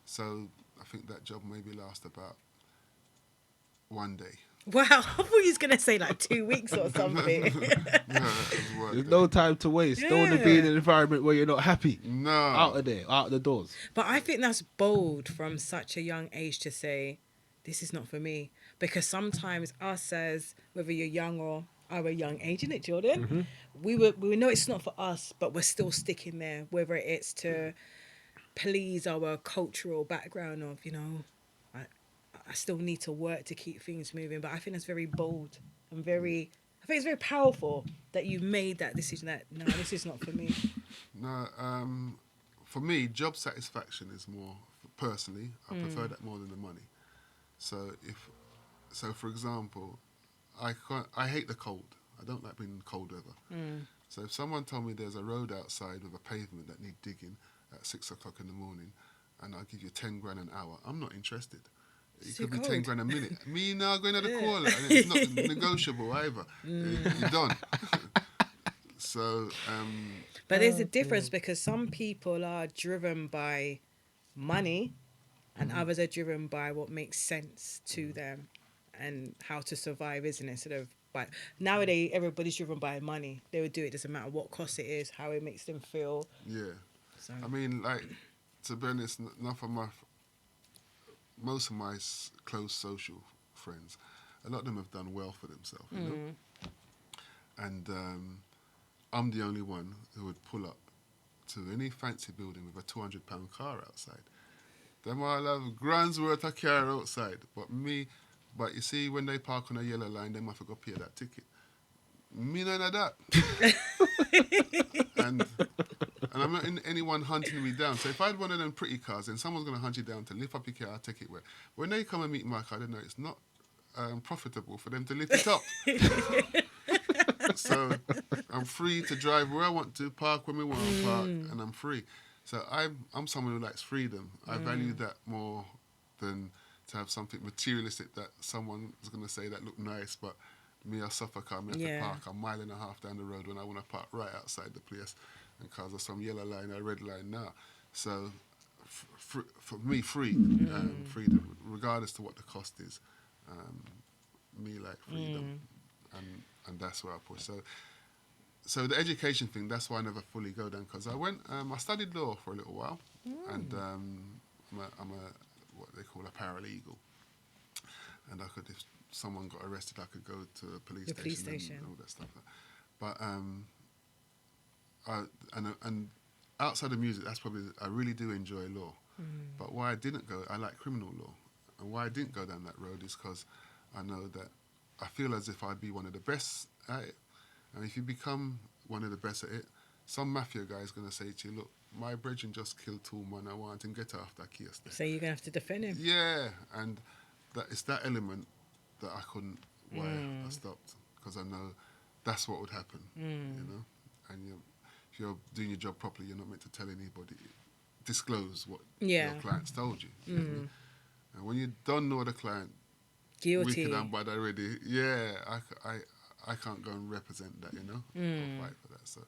So I think that job maybe last about one day. Wow, I thought you was going to say like 2 weeks or something. There's no time to waste. Don't want to be in an environment where you're not happy. No. Out of there, out the doors. But I think that's bold from such a young age to say, this is not for me. Because sometimes us as, whether you're young or our young age, isn't it, Jordan? We know it's not for us, but we're still sticking there, whether it's to please our cultural background of, I still need to work to keep things moving. But I think it's very bold and I think it's very powerful that you made that decision that, no, this is not for me. No, for me, job satisfaction is more, personally, I prefer that more than the money. So for example, I hate the cold. I don't like being in cold weather. So if someone told me there's a road outside with a pavement that need digging at 6 o'clock in the morning and I'll give you 10 grand an hour, I'm not interested. It could be 10 grand a minute. Me now going to the call, and it's not negotiable either. You're done. So. But there's a difference because some people are driven by money, and others are driven by what makes sense to them and how to survive, isn't it? Sort of. But nowadays, everybody's driven by money. They would do it. Doesn't matter what cost it is, how it makes them feel. Yeah. So. I mean, like, to be honest, most of my close social friends, a lot of them have done well for themselves, And I'm the only one who would pull up to any fancy building with a £200 car outside. Them all have grand's worth of car outside. But you see, when they park on a yellow line, they must go pay that ticket. Me none of that. and I'm not in anyone hunting me down. So if I had one of them pretty cars, then someone's going to hunt you down to lift up your car, I'll take it where. When they come and meet my car, they know it's not profitable for them to lift it up. So I'm free to drive where I want to, park when we want to park, and I'm free. So I'm someone who likes freedom. I value that more than to have something materialistic that someone is going to say that look nice, but me, I suffer car, me have to park a mile and a half down the road when I want to park right outside the place and cause of some yellow line or red line now. So for me, freedom, regardless to what the cost is. Me like freedom, and that's where I push. So the education thing, that's why I never fully go down, because I studied law for a little while, and I'm a what they call a paralegal, and if someone got arrested, I could go to a police station and all that stuff. But and outside of music, that's probably, I really do enjoy law. But why I didn't go, I like criminal law, and why I didn't go down that road is because I know that I feel as if I'd be one of the best at it. And if you become one of the best at it, some mafia guy is going to say to you, look, my brethren just killed two men, I want him get off that case. So you're going to have to defend him. Yeah, and it's that element that I couldn't, why I stopped, because I know that's what would happen, you know. And if you're doing your job properly, you're not meant to tell anybody, disclose what your clients told you. You know what I mean? And when you don't know the client, Guilty. wicked and bad already, I can't go and represent that, you know, or fight for that. So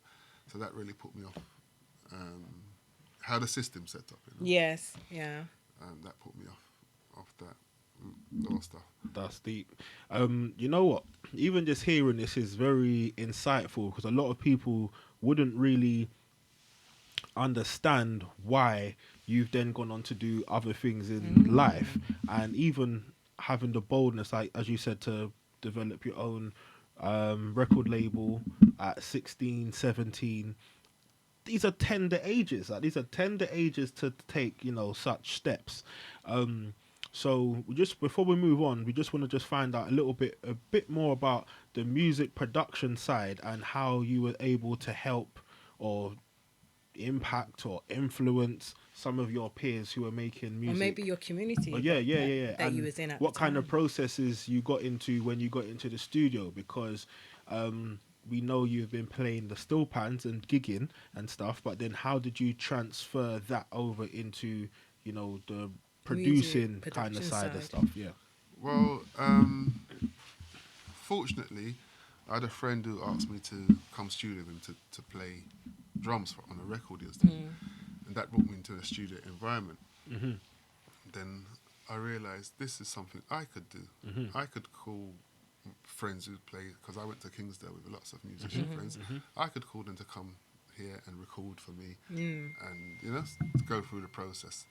that really put me off how the system's set up, you know. Yes, yeah. That put me off that law stuff. That's deep. You know what? Even just hearing this is very insightful, because a lot of people wouldn't really understand why you've then gone on to do other things in life, and even having the boldness, like as you said, to develop your own record label at 16, 17. These are tender ages. These are tender ages to take, you know, such steps. So we just, before we move on, we just want to just find out a bit more about the music production side and how you were able to help or impact or influence some of your peers who are making music. Or maybe your community. Yeah. That And you was in at what the kind time. of processes you got into when you got into the studio? Because we know you've been playing the steel pans and gigging and stuff, but then how did you transfer that over into, you know, the producing Music, kind of production side of side. stuff? Yeah. Well, fortunately, I had a friend who asked me to come studio with him to play drums on a record he was doing, and that brought me into a studio environment. Then I realised this is something I could do. I could call friends who play, because I went to Kingsdale with lots of musician friends. I could call them to come here and record for me, and you know, go through the process.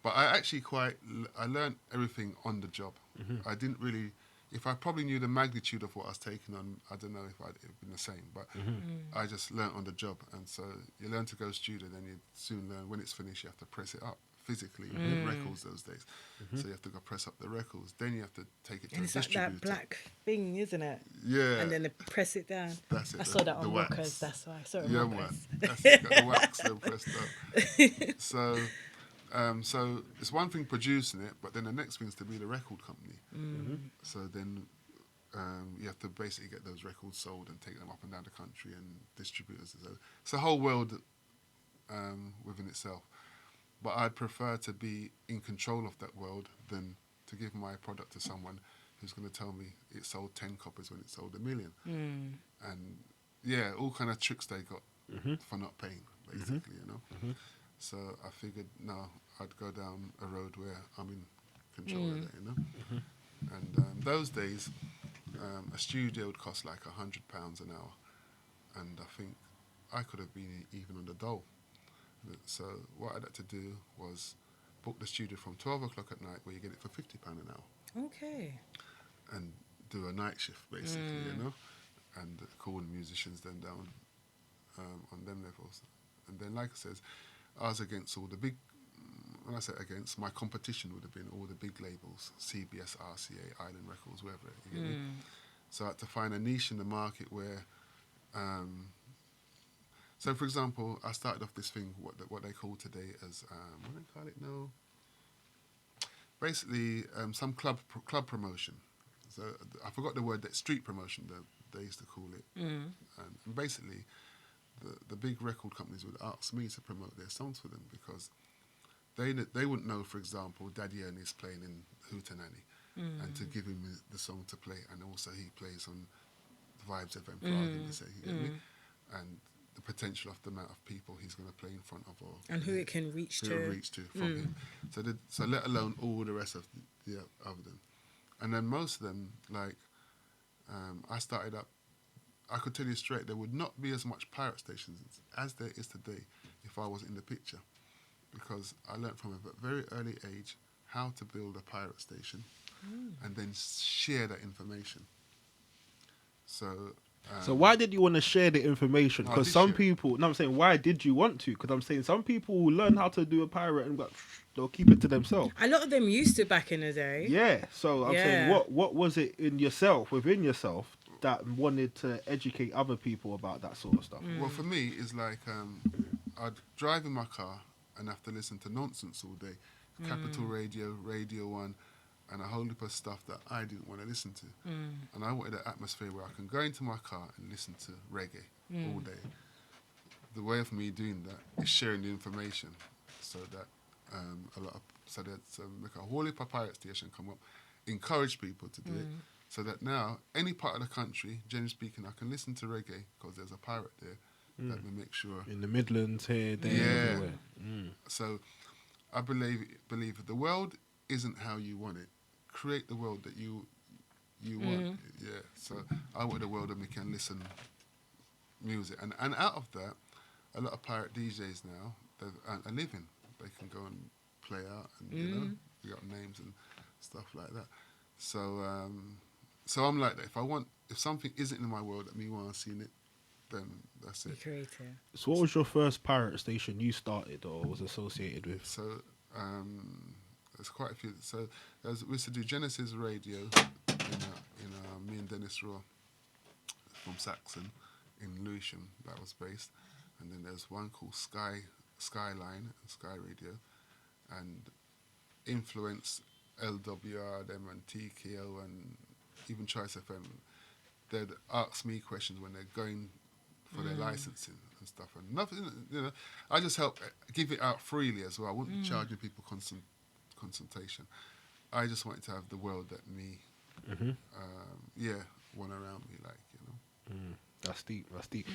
But I actually I learned everything on the job. I didn't really, if I probably knew the magnitude of what I was taking on, I don't know if I'd have been the same. But I just learned on the job, and so you learn to go studio, then you soon learn when it's finished, you have to press it up physically with records those days. So you have to go press up the records. Then you have to take it to And a it's like distributor. that black thing, isn't it? Yeah. And then they press it down. That's it. I saw that the on wax. Rockers, that's why. I saw it on Yeah, Rockers. man. That's it. Got the wax then pressed up. So it's one thing producing it, but then the next thing is to be the record company. So then you have to basically get those records sold and take them up and down the country and distributors. So it's a whole world within itself. But I'd prefer to be in control of that world than to give my product to someone who's going to tell me it sold 10 copies when it sold 1 million. And yeah, all kind of tricks they got for not paying, basically, you know. So I figured, no, I'd go down a road where I'm in control of it, you know. And those days, a studio would cost like £100 an hour, and I think I could have been even on the dole. So what I had to do was book the studio from 12 o'clock at night, where you get it for £50 an hour. Okay. And do a night shift, basically, you know, and call the musicians then down on them levels. And then, like I said, I was against all the big when I say against, my competition would have been all the big labels, CBS, RCA, Island Records, wherever. You get me? So I had to find a niche in the market where. So, for example, I started off this thing, what they call today as, what do they call it now? Basically, some club promotion. So I forgot the word, that street promotion that they used to call it. And basically, the big record companies would ask me to promote their songs for them because they wouldn't know, for example, Daddy Ernie's playing in Hootenanny, and to give him the song to play, and also he plays on Vibes FM Prague, you get me? And the potential of the amount of people he's going to play in front of, or And who it can reach who to. it reach to from him. So let alone all the rest of the of them. And then most of them, like, I started up, I could tell you straight, there would not be as much pirate stations as there is today if I wasn't in the picture. Because I learned from a very early age how to build a pirate station and then share that information. So why did you want to share the information? Because some share. people, no, I'm saying, why did you want to? Because I'm saying some people will learn how to do a pirate and they'll keep it to themselves. A lot of them used to back in the day. Yeah. So I'm saying, Yeah. what was it in yourself, within yourself, that wanted to educate other people about that sort of stuff? Well, for me, it's like I'd drive in my car and have to listen to nonsense all day. Capital Radio, Radio 1, and a whole heap of stuff that I didn't want to listen to. And I wanted an atmosphere where I can go into my car and listen to reggae all day. The way of me doing that is sharing the information so that make a whole heap of pirate station come up, encourage people to do it, so that now any part of the country, generally speaking, I can listen to reggae because there's a pirate there that will make sure. In the Midlands, here, there, everywhere. So I believe the world isn't how you want it. Create the world that you want. Yeah. So I want a world that we can listen music, and out of that, a lot of pirate DJs now are living. They can go and play out, and you know, we got names and stuff like that. So so I'm like that. If something isn't in my world that me want to see in it, then that's You it. create it. So what was your first pirate station you started or was associated with? So there's quite a few. So we used to do Genesis Radio in me and Dennis Raw from Saxon in Lewisham, that was based, and then there's one called Skyline and Sky Radio, and Influence, LWR, them and TKO and even Choice FM. They'd ask me questions when they're going for their licensing and stuff, and nothing. You know, I just help give it out freely as well. I wouldn't be charging people consultation. I just wanted to have the world that me, want around me, like, you know. That's deep. That's deep.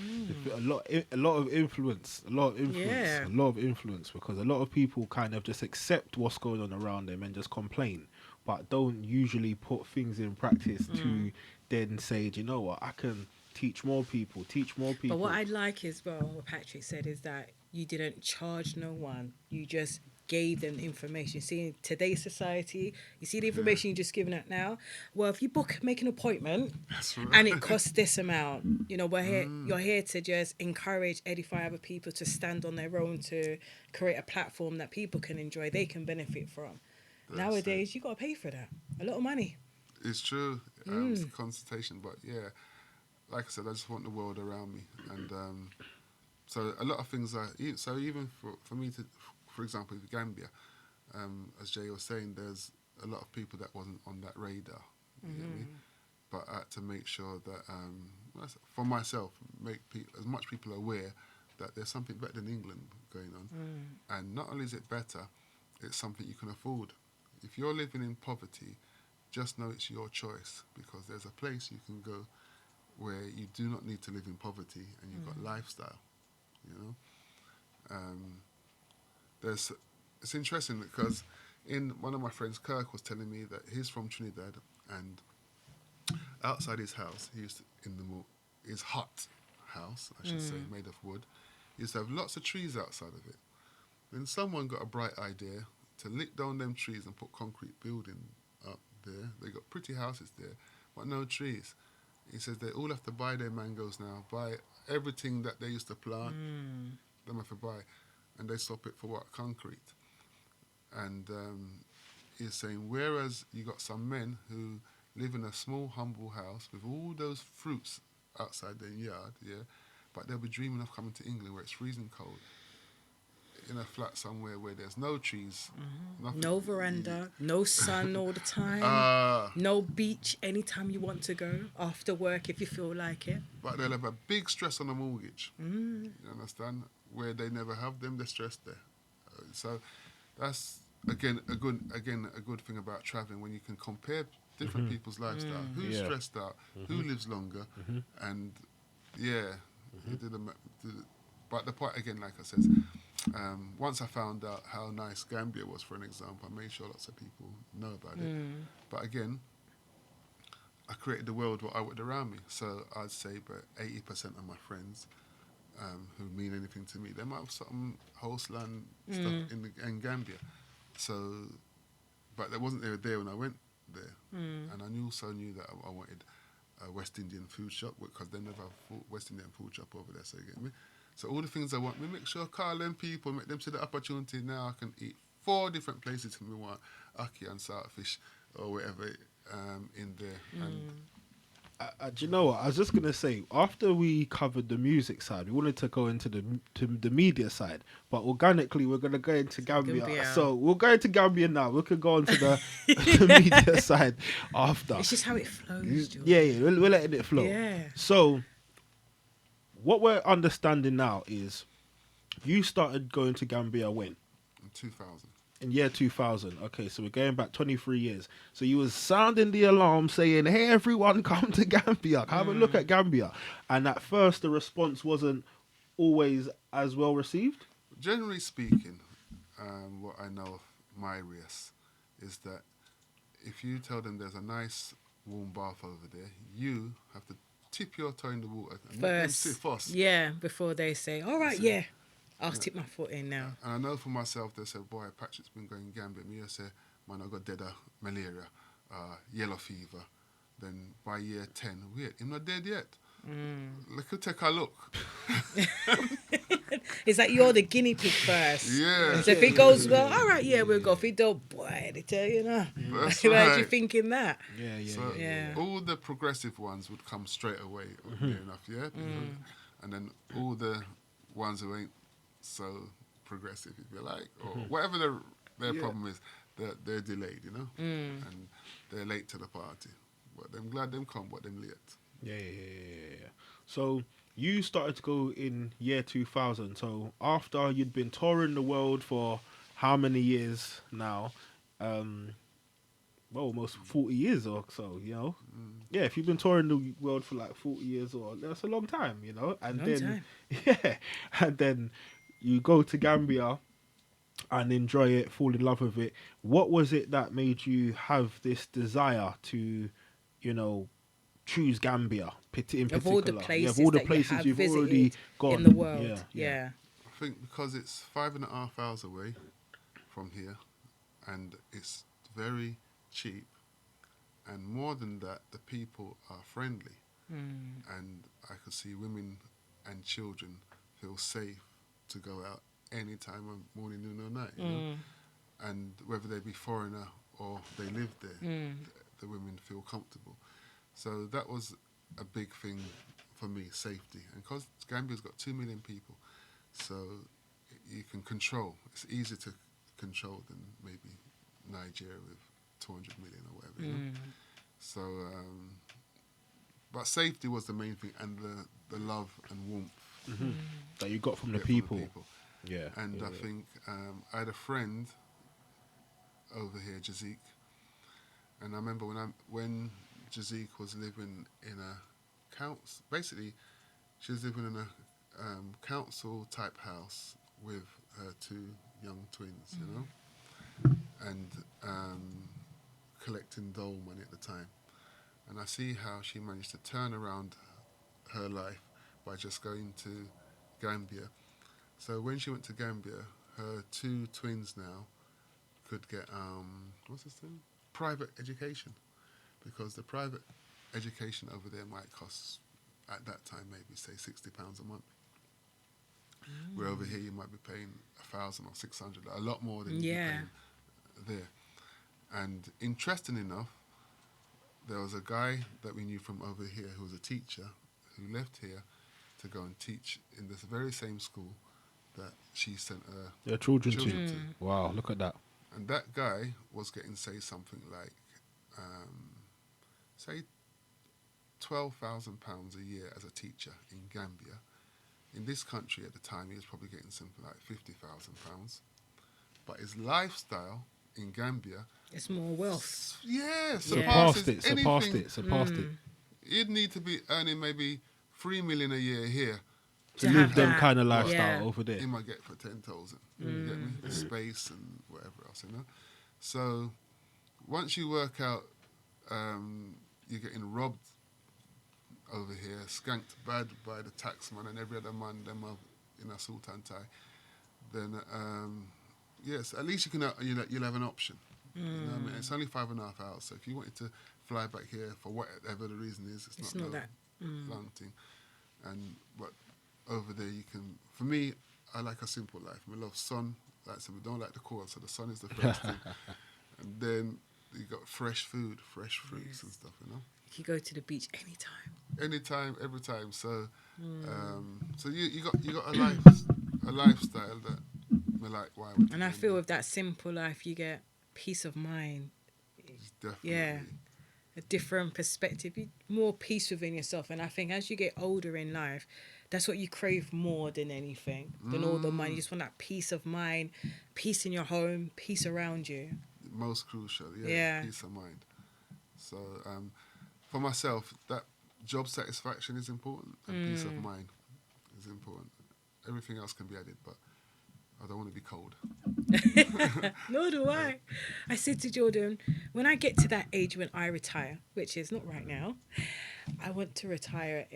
A lot of influence. Yeah. A lot of influence, because a lot of people kind of just accept what's going on around them and just complain, but don't usually put things in practice to then say, do you know what, I can teach more people. But what I like as well, what Patrick said, is that you didn't charge no one. You just gave them information. See, in today's society, you see the information you're just giving out now. Well, if you make an appointment and it costs this amount, you know, we're here. You're here to just encourage, edify other people to stand on their own, to create a platform that people can enjoy, they can benefit from. Nowadays, you got to pay for that. A lot of money. It's true. It's a consultation, but yeah, like I said, I just want the world around me, and so a lot of things are. So even for me to, for example, with Gambia, as Jay was saying, there's a lot of people that wasn't on that radar. You get me? But I had to make sure that for myself, make as much people aware that there's something better than England going on, and not only is it better, it's something you can afford. If you're living in poverty, just know it's your choice, because there's a place you can go where you do not need to live in poverty and you've got lifestyle, you know. It's interesting because in one of my friends, Kirk, was telling me that he's from Trinidad, and outside his house, his hut house, I should say, made of wood, he used to have lots of trees outside of it. Then someone got a bright idea to lick down them trees and put concrete building up there. They got pretty houses there, but no trees. He says they all have to buy their mangoes now, buy everything that they used to plant, them have to buy, and they swap it for what? Concrete. And he's saying, whereas you got some men who live in a small, humble house with all those fruits outside their yard, yeah, but they'll be dreaming of coming to England where it's freezing cold, in a flat somewhere where there's no trees, nothing. No veranda, no sun all the time, no beach anytime you want to go after work if you feel like it. But they'll have a big stress on the mortgage. You understand? Where they never have them, they're stressed there. So that's again a good thing about traveling, when you can compare different people's lifestyle. Who's stressed out? Who lives longer? And but the point again, like I said, once I found out how nice Gambia was, for an example, I made sure lots of people know about it. But again, I created the world what I would around me. So I'd say about 80% of my friends who mean anything to me, they might have some wholesaling stuff in Gambia. So, but they wasn't there when I went there. And I also knew that I wanted a West Indian food shop, because they never have West Indian food shop over there, so you get me? So all the things I want, we make sure call them people, make them see the opportunity. Now I can eat 4 different places if we want ackee and saltfish or whatever in there. And do you know what? I was just gonna say, after we covered the music side, we wanted to go into the media side, but organically we're gonna go into Gambia. So we'll go into Gambia now. We could go on to the media side after. It's just how it flows, George. Yeah, we're letting it flow. Yeah. So what we're understanding now is you started going to Gambia when? in 2000. In year 2000. Okay, so we're going back 23 years. So you was sounding the alarm saying, hey, everyone, come to Gambia. Have a look at Gambia. And at first, the response wasn't always as well received? Generally speaking, what I know of my race is that if you tell them there's a nice warm bath over there, you have to tip your toe in the water and let them sit first. Yeah, before they say, all right, yeah, I'll tip my foot in now. And I know for myself, they said, boy, Patrick's been going Gambia. Me, I say, man, I got dead of malaria, yellow fever. Then by year 10, wait, I'm not dead yet. Let's take a look. It's like you're the guinea pig first. Yeah. So if it goes well, all right, yeah, we'll go. If it don't, boy, they tell you now. That's Why are you right. thinking that? So Yeah. all the progressive ones would come straight away, near enough, yeah? And then all the ones who ain't so progressive, if you like, or whatever their problem is, they're delayed, you know? And they're late to the party. But I'm glad them come, but them late. Yeah. So you started to go in year 2000. So after you'd been touring the world for how many years now? Well, almost 40 years or so, you know? Yeah, if you've been touring the world for like 40 years, or that's a long time, you know? And Long time. Yeah, and then you go to Gambia and enjoy it, fall in love with it. What was it that made you have this desire to, you know, choose Gambia in particular? Of all the places, of all the that places you have you've visited already gone in the world. Yeah. I think because it's 5.5 hours away from here, and it's very cheap, and more than that, the people are friendly, and I could see women and children feel safe to go out any time of morning, noon, or night. You know? And whether they be foreigner or they live there, the women feel comfortable. So that was a big thing for me, safety. And because Gambia's got 2 million people, so you can control. It's easier to control than maybe Nigeria with 200 million or whatever. You know? So, but safety was the main thing, and the love and warmth that you got from the from people. Yeah. And I think I had a friend over here, Jazik, and I remember when Jazik was living in a council. Basically, she was living in a council type house with her 2 young twins, you know, and collecting dole money at the time. And I see how she managed to turn around her life by just going to Gambia. So when she went to Gambia, her 2 twins now could get what's this thing? Private education, because the private education over there might cost at that time maybe say £60 a month. Where over here you might be paying 1,000 or 600, a lot more than you'd be paying there. And interesting enough, there was a guy that we knew from over here who was a teacher who left here to go and teach in this very same school that she sent her Their children to. children to. Wow, look at that. And that guy was getting, say, something like, say, £12,000 a year as a teacher in Gambia. In this country at the time, he was probably getting something like £50,000. But his lifestyle in Gambia, It's more wealth. surpasses Surpassed anything. it. You'd need to be earning maybe 3 million a year here. To To live have them that. kind of lifestyle Yeah. over there. You might get for 10,000. You get me? The space and whatever else, you know. So once you work out, you're getting robbed over here, skanked bad by the taxman and every other man, them in a suit and tie. Then yes, at least you can you'll have an option. You know what I mean? It's only 5.5 hours, so if you wanted to fly back here for whatever the reason is, it's not that. long thing. And but over there you can. For me, I like a simple life. I love sun. Like so, we don't like the cold, so the sun is the first thing. And then you got fresh food, fresh fruits and stuff. You know, You go to the beach anytime. every time. So, so you got a lifestyle that me like. Why? And I feel with that simple life, you get peace of mind. Definitely. Yeah. A different perspective, more peace within yourself. And I think as you get older in life, that's what you crave more than anything, than all the money. You just want that peace of mind, peace in your home, peace around you. Most crucial, Yeah. peace of mind. So for myself, that job satisfaction is important and peace of mind is important. Everything else can be added, but I don't want to be cold. Nor do I. I said to Jordan, when I get to that age when I retire, which is not right now, I want to retire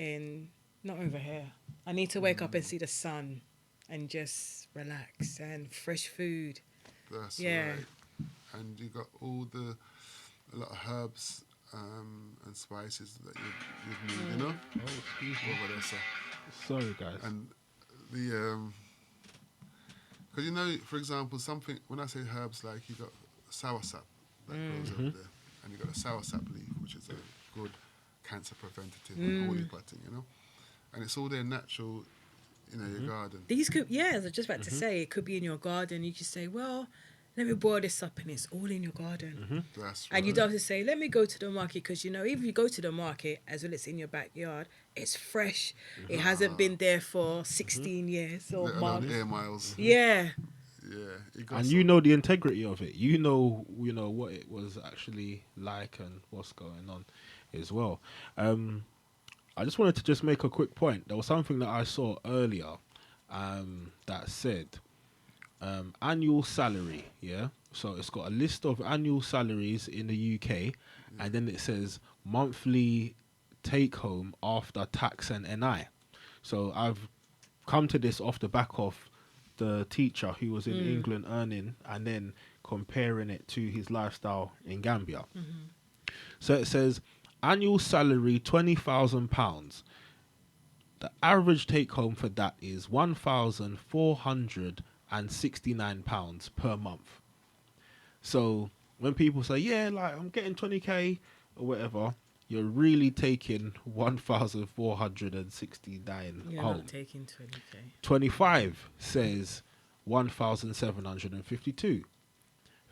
not over here. I need to wake up and see the sun and just relax and fresh food. That's Yeah. right. And you got a lot of herbs and spices that you'd need, you know? Oh, excuse me. Over there, so. Sorry, guys. And the because you know, for example, something when I say herbs, like you got soursop that grows over there, and you got a soursop leaf, which is a good cancer preventative and holy potting, you know, and it's all there natural, your garden. These could, I was just about to say, it could be in your garden. You could say, well, let me boil this up, and it's all in your garden. That's right. And you don't have to say, let me go to the market, because, even if you go to the market, as well, it's in your backyard, it's fresh. It hasn't been there for 16 years or Let alone months. air miles. Yeah. Yeah. It got And some- you know the integrity of it. You know what it was actually like and what's going on as well. I just wanted to just make a quick point. There was something that I saw earlier that said annual salary, yeah? So it's got a list of annual salaries in the UK, and then it says monthly take home after tax and NI. So I've come to this off the back of the teacher who was in England earning and then comparing it to his lifestyle in Gambia. So it says annual salary £20,000. The average take home for that is £1,469 per month. So when people say, yeah, like I'm getting 20k or whatever, you're really taking 1,469 You're home. not taking 20k. 25 says 1,752.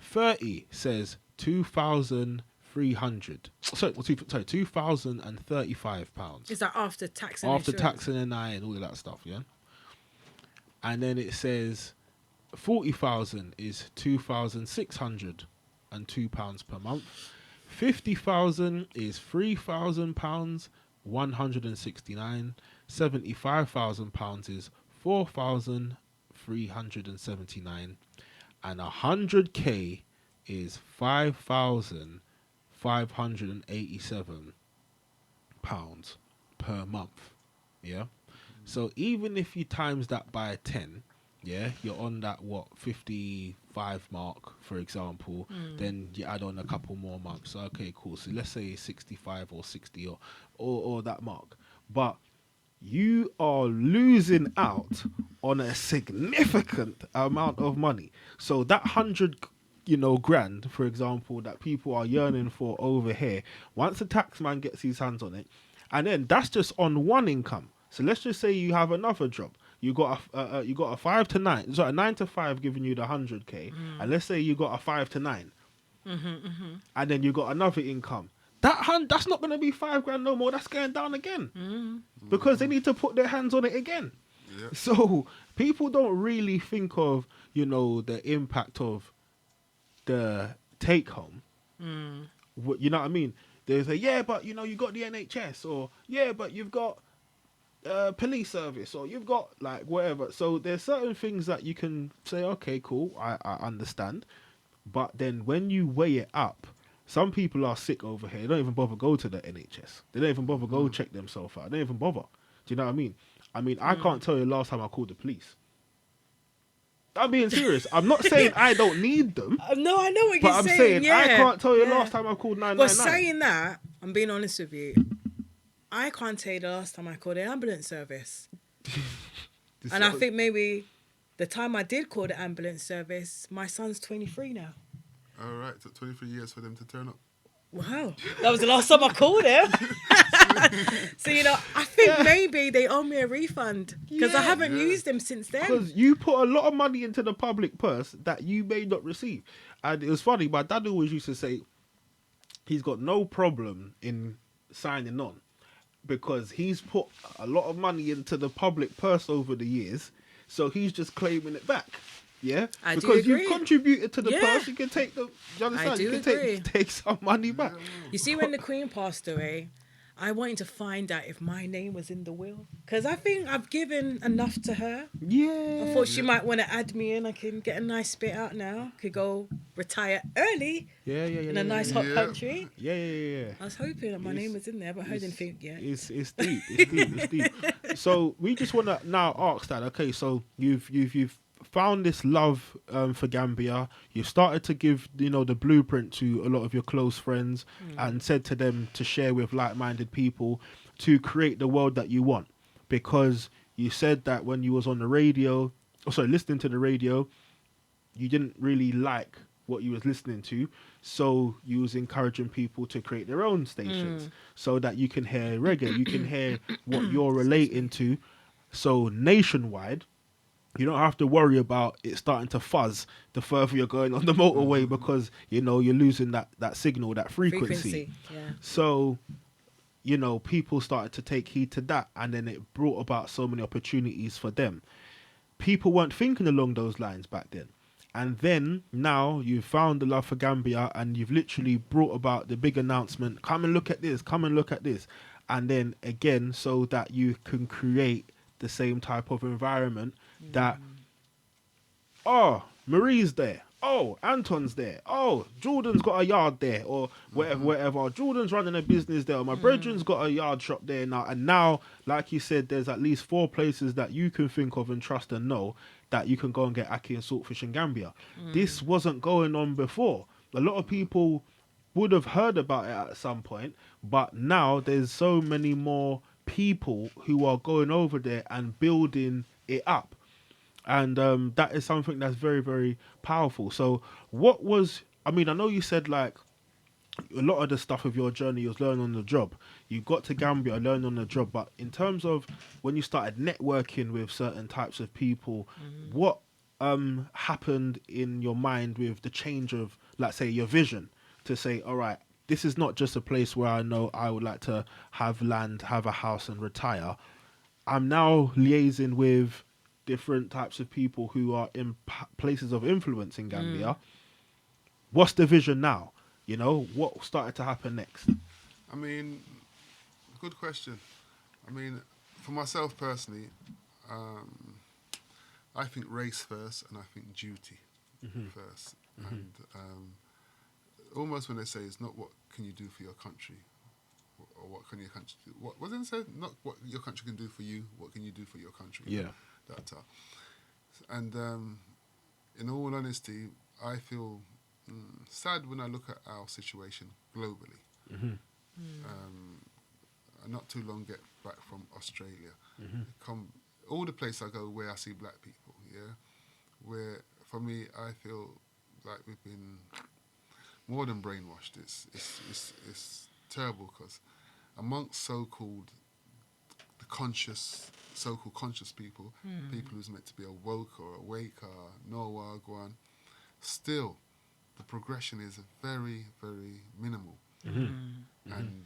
30 says 2,300. Sorry, £2,035. Is that after tax and After insurance? tax and NI and all of that stuff, yeah? And then it says 40,000 is £2,602 per month. 50,000 is £3,000, 169. £75,000 is 4,379, and 100k is £5,587 per month. Yeah. So even if you times that by 10, yeah, you're on that 55 mark, for example. Then you add on a couple more months. Okay, cool. So let's say 65 or 60 or that mark. But you are losing out on a significant amount of money. So that 100 grand, for example, that people are yearning for over here, once the tax man gets his hands on it, and then that's just on one income. So let's just say you have another job. You got a 5 to 9, so a 9 to 5 giving you the 100k, and let's say you got a 5 to 9, and then you got another income. That's not going to be $5,000 no more. That's going down again because they need to put their hands on it again. Yep. So people don't really think of the impact of the take home. You know what I mean? They say, yeah, but you got the NHS, or yeah, but you've got police service, or you've got like whatever. So there's certain things that you can say, okay, cool, I understand. But then when you weigh it up, some people are sick over here. They don't even bother go to the NHS. They don't even bother go check themselves out. They don't even bother. Do you know what I mean? I can't tell you the last time I called the police. I'm being serious. I'm not saying I don't need them. No, I know what But you're I'm saying. saying Yeah. I can't tell you the last time I called 999. Well, saying that, I'm being honest with you. I can't tell you the last time I called an ambulance service. And I think maybe the time I did call the ambulance service, my son's 23 now. All right, took 23 years for them to turn up. Wow. That was the last time I called him. So, I think maybe they owe me a refund because I haven't used them since then. Because you put a lot of money into the public purse that you may not receive. And it was funny, my dad always used to say he's got no problem in signing on because he's put a lot of money into the public purse over the years. So he's just claiming it back. Yeah, I do because agree. you've contributed to the Yeah. purse, you can take the. You understand? I do you can agree. take some money back. You see, when the Queen passed away, I wanted to find out if my name was in the will because I think I've given enough to her. Yeah, I thought she might want to add me in. I can get a nice bit out now. Could go retire early in a nice hot country. Yeah. I was hoping that my name was in there, but I heard anything yet. It's deep. It's deep. So we just want to now ask that. Okay, so you've found this love for Gambia. You've started to give the blueprint to a lot of your close friends and said to them to share with like-minded people to create the world that you want. Because you said that when you was on the radio, listening to the radio, you didn't really like what you was listening to, so you was encouraging people to create their own stations so that you can hear reggae, you can hear what you're relating to. So nationwide, you don't have to worry about it starting to fuzz the further you're going on the motorway because you're losing that signal, that frequency. Yeah. So people started to take heed to that, and then it brought about so many opportunities for them. People weren't thinking along those lines back then. And then now you've found the love for Gambia and you've literally brought about the big announcement, come and look at this, come and look at this. And then again, so that you can create the same type of environment that, Marie's there. Oh, Anton's there. Oh, Jordan's got a yard there, or whatever. Jordan's running a business there, or my brethren's got a yard shop there now. And now, like you said, there's at least 4 places that you can think of and trust and know that you can go and get ackee and saltfish in Gambia. This wasn't going on before. A lot of people would have heard about it at some point, but now there's so many more people who are going over there and building it up. And that is something that's very, very powerful. So I know you said like a lot of the stuff of your journey was learn on the job. You got to Gambia, learn on the job. But in terms of when you started networking with certain types of people, what happened in your mind with the change of, let's say, your vision to say, all right, this is not just a place where I know I would like to have land, have a house and retire. I'm now liaising with different types of people who are in places of influence in Gambia. What's the vision now? What started to happen next? I mean, good question. I mean, for myself personally, I think race first and I think duty first. And almost when they say it's not what can you do for your country or what can your country do. What wasn't said? Not what your country can do for you, what can you do for your country? Yeah. And in all honesty, I feel sad when I look at our situation globally. Not too long get back from Australia. All the places I go where I see black people, where for me I feel like we've been more than brainwashed. It's terrible because amongst so-called conscious people, people who's meant to be awoke or awake or know Wagwan, still the progression is very, very minimal. And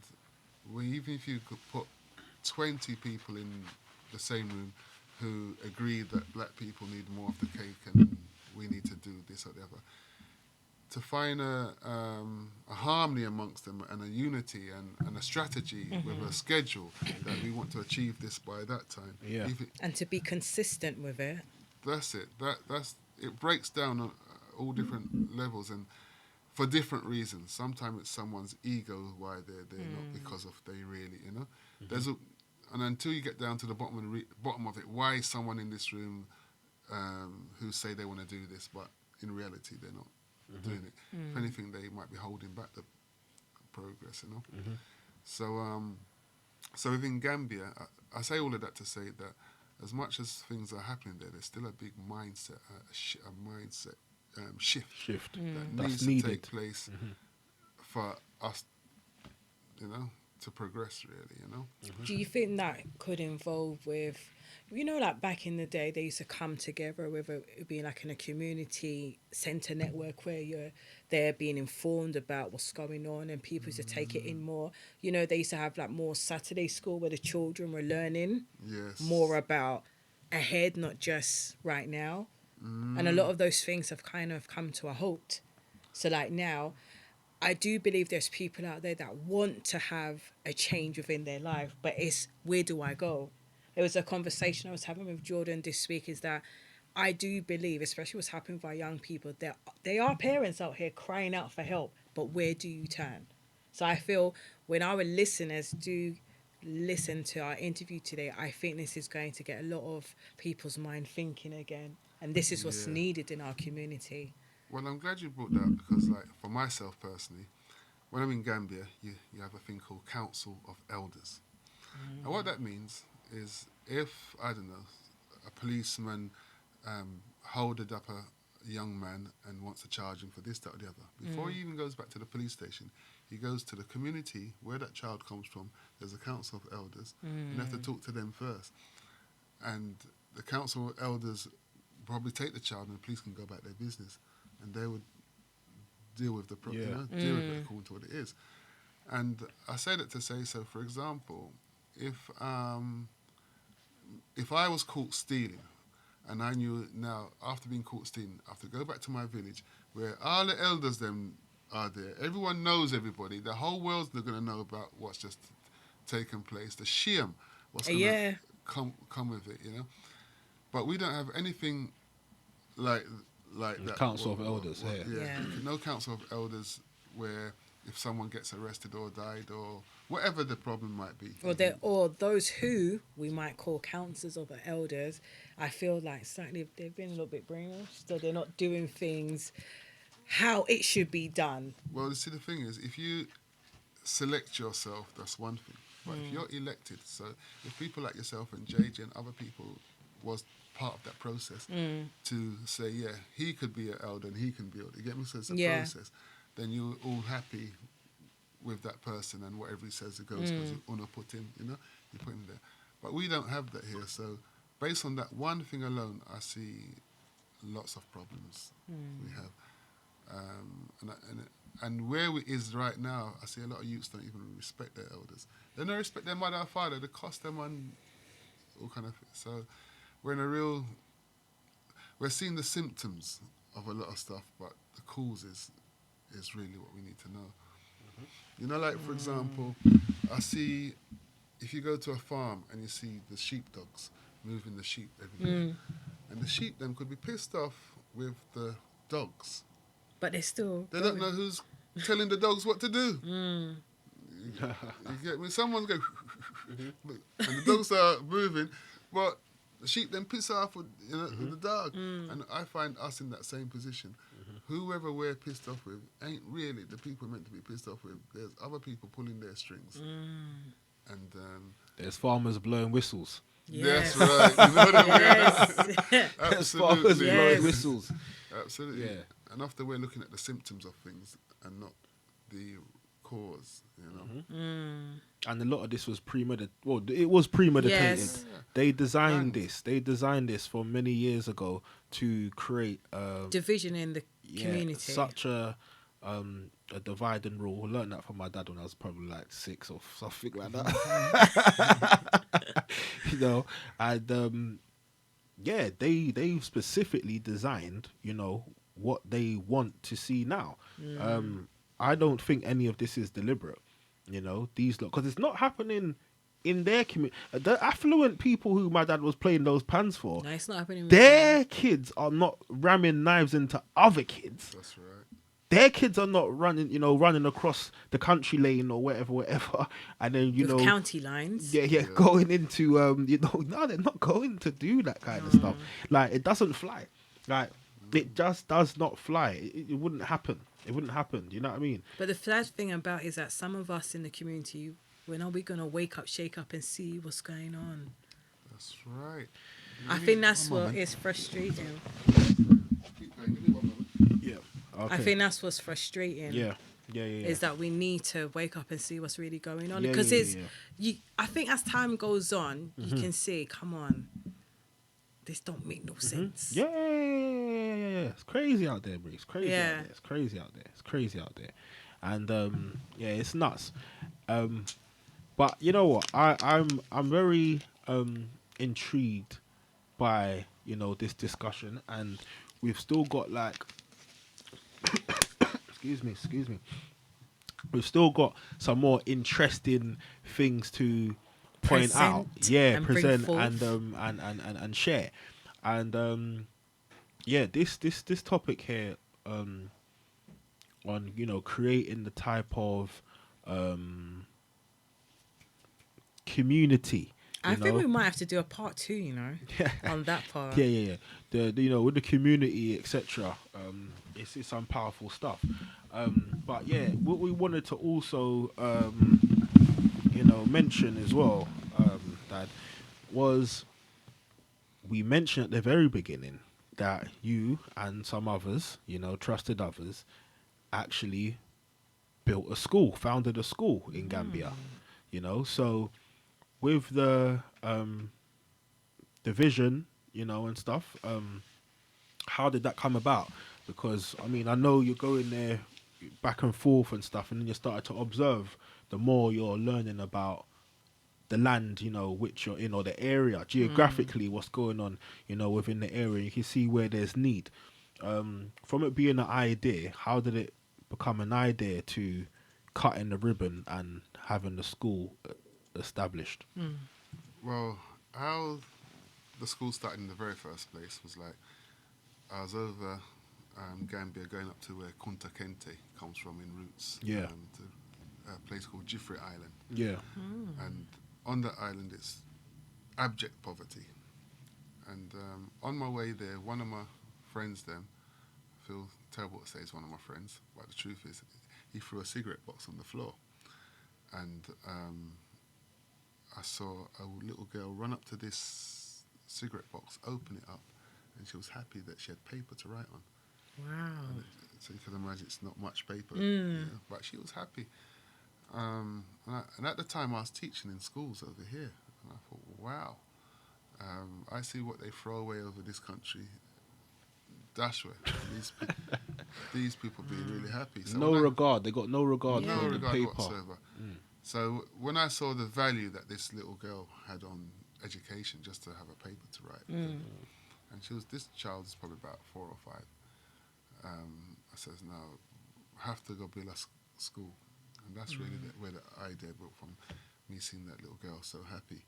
even if you could put 20 people in the same room who agree that black people need more of the cake and we need to do this or the other, to find a harmony amongst them and a unity and a strategy with a schedule that we want to achieve this by that time. Yeah. And to be consistent with it. That's it. That's it. Breaks down on all different levels and for different reasons. Sometimes it's someone's ego why they're not because of they really, you know. There's and until you get down to the bottom of it, why is someone in this room who say they want to do this, but in reality they're not doing it. If anything, they might be holding back the progress, you know. So within Gambia, I say all of that to say that as much as things are happening there, there's still a big mindset, a mindset shift that needs to take place for us, you know, to progress really, you know. Do you think that could involve with, you know, like back in the day, they used to come together with it being like in a community centre network where you're there being informed about what's going on and people used to take it in more. You know, they used to have like more Saturday school where the children were learning more about ahead, not just right now. And a lot of those things have kind of come to a halt. So like now, I do believe there's people out there that want to have a change within their life, but it's where do I go? There was a conversation I was having with Jordan this week is that I do believe, especially what's happening with our young people, that there are parents out here crying out for help, but where do you turn? So I feel when our listeners do listen to our interview today, I think this is going to get a lot of people's mind thinking again. And this is what's needed in our community. Well, I'm glad you brought that because, like, for myself personally, when I'm in Gambia, you have a thing called Council of Elders. And what that means is if, I don't know, a policeman holded up a young man and wants to charge him for this, that or the other, before he even goes back to the police station, he goes to the community where that child comes from. There's a Council of Elders. And you have to talk to them first. And the Council of Elders probably take the child and the police can go about their business. And they would deal with the problem, you know, deal with it according to what it is. And I say that to say, so for example, if I was caught stealing, and I knew now after being caught stealing, I have to go back to my village where all the elders them are there. Everyone knows everybody. The whole world's going to know about what's just taken place. The shame, what's going to come with it, you know. But we don't have anything like that. Council of Elders, no Council of Elders where if someone gets arrested or died or whatever the problem might be. Or those who we might call councils of the elders, I feel like slightly they've been a little bit brainwashed, so they're not doing things how it should be done. Well, you see, the thing is, if you select yourself, that's one thing. But if you're elected, so if people like yourself and JJ and other people was part of that process to say, he could be an elder and he can build. You get me? So it's a process. Then you're all happy with that person and whatever he says it goes because you want to put him, you know, you put him there. But we don't have that here. So based on that one thing alone, I see lots of problems we have. And where it is right now, I see a lot of youths don't even respect their elders. They don't respect their mother or father. They cost them on all kind of things. So we're seeing the symptoms of a lot of stuff, but the cause is really what we need to know. You know, like for example, I see if you go to a farm and you see the sheepdogs moving the sheep every day, and the sheep then could be pissed off with the dogs. But they're still They don't know who's telling the dogs what to do. You get me? Someone's going, and the dogs are moving, but the sheep then piss off with, you know, with the dog. And I find us in that same position. Whoever we're pissed off with ain't really the people meant to be pissed off with. There's other people pulling their strings. And there's farmers blowing whistles. Yes. That's right. You know what I mean? Yes. There's farmers blowing whistles. Absolutely. Yeah. And often we're looking at the symptoms of things and not the cause, you know. And a lot of this was premeditated. Well, it was premeditated. Yes. They designed Planned. this. They designed this for many years ago to create Division in the community. such a divide and rule. I learned that from my dad when I was probably like 6 or something like that. You know, and they specifically designed, you know, what they want to see now. I don't think any of this is deliberate. You know, these because it's not happening in their community. The affluent people who my dad was playing those pans for, No, it's not happening. With their kids are not ramming knives into other kids. That's right. Their kids are not running across the country lane or whatever, and then with county lines. going into no, they're not going to do that kind of stuff. Like, it doesn't fly. Like, it just does not fly. It wouldn't happen. It wouldn't happen. Do you know what I mean? But the sad thing about is that some of us in the community, when are we gonna wake up, shake up, and see what's going on? That's right. I think that's what is frustrating. Keep going. Give me 1 moment. Yeah. Okay. I think that's what's frustrating. Yeah. Is that we need to wake up and see what's really going on, Yeah, because yeah. I think as time goes on, you can see, come on, this don't make no sense. Yeah. It's crazy out there, bro. It's crazy Yeah. out there. It's crazy out there. It's crazy out there. And it's nuts. But you know what? I'm very intrigued by, you know, this discussion, and we've still got like excuse me. We've still got some more interesting things to point out. Present Yeah, and bring present forth. and share. And this topic here on, you know, creating the type of community. I think we might have to do a part 2, you know, on that part. Yeah. The you know, with the community, etc. It's some powerful stuff. But yeah, what we wanted to also you know, mention as well, Dad, was we mentioned at the very beginning that you and some others, you know, trusted others, actually built a school, founded a school in Gambia. You know, so with the vision, you know, and stuff, how did that come about? Because I mean, I know you're going there back and forth and stuff, and then you started to observe the more you're learning about the land, you know, which you're in, or the area geographically, what's going on, you know, within the area. You can see where there's need. From it being an idea, how did it become an idea to cutting the ribbon and having the school established? Well, how the school started in the very first place was like, I was over Gambia, going up to where Kunta Kente comes from in roots. Yeah. To a place called Jifre Island. Yeah. And on that island, it's abject poverty. And on my way there, one of my friends then, I feel terrible to say it's one of my friends, but the truth is, he threw a cigarette box on the floor. And I saw a little girl run up to this cigarette box, open it up, and she was happy that she had paper to write on. Wow. So you can imagine it's not much paper, but she was happy. And at the time I was teaching in schools over here, and I thought, wow, I see what they throw away over this country. That's where these people being really happy. So No regard. They got no regard no for the regard paper. whatsoever. So when I saw the value that this little girl had on education, just to have a paper to write, and this child is probably about 4 or 5. I says, no, have to go build a school. And that's really where the idea brought from, me seeing that little girl so happy.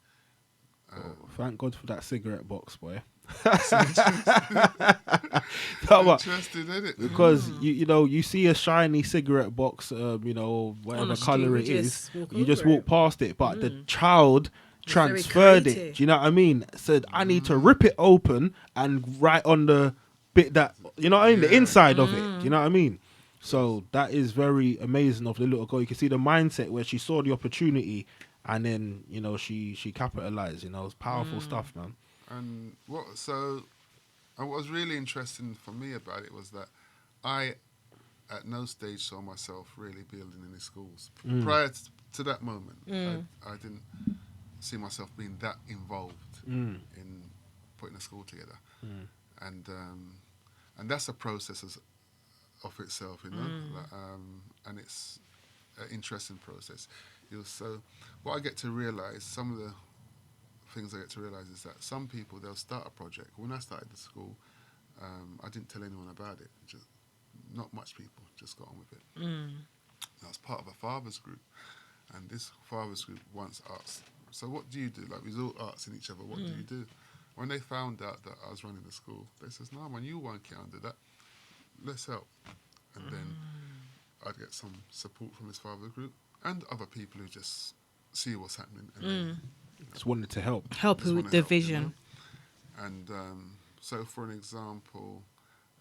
Thank God for that cigarette box, boy. Interesting, isn't it? Because you know, you see a shiny cigarette box, you know, whatever the street, color we it is, just walk you just over walk it. past it. But the child very transferred it. creative. Do you know what I mean? Said, I need to rip it open and write on the bit that, you know what I mean, the inside of it. Do you know what I mean? So that is very amazing of the little girl. You can see the mindset where she saw the opportunity, and then, you know, she capitalized. You know, it's powerful stuff, man. And what was really interesting for me about it was that I at no stage saw myself really building any schools. Prior to that moment, I didn't see myself being that involved in putting a school together. And that's a process of itself, you know, and it's an interesting process. So what I get to realise, some of the things I get to realise is that some people, they'll start a project. When I started the school, I didn't tell anyone about it. Just not much people just got on with it. I was part of a fathers group, and this fathers group once asked, so what do you do? Like, we was all asking each other, what do you do? When they found out that I was running the school, they says, no man, you won't get under that. Let's help. And then I'd get some support from this father group and other people who just see what's happening and Just wanted to help. Help just with wanna the help, you vision. know? And so, for an example,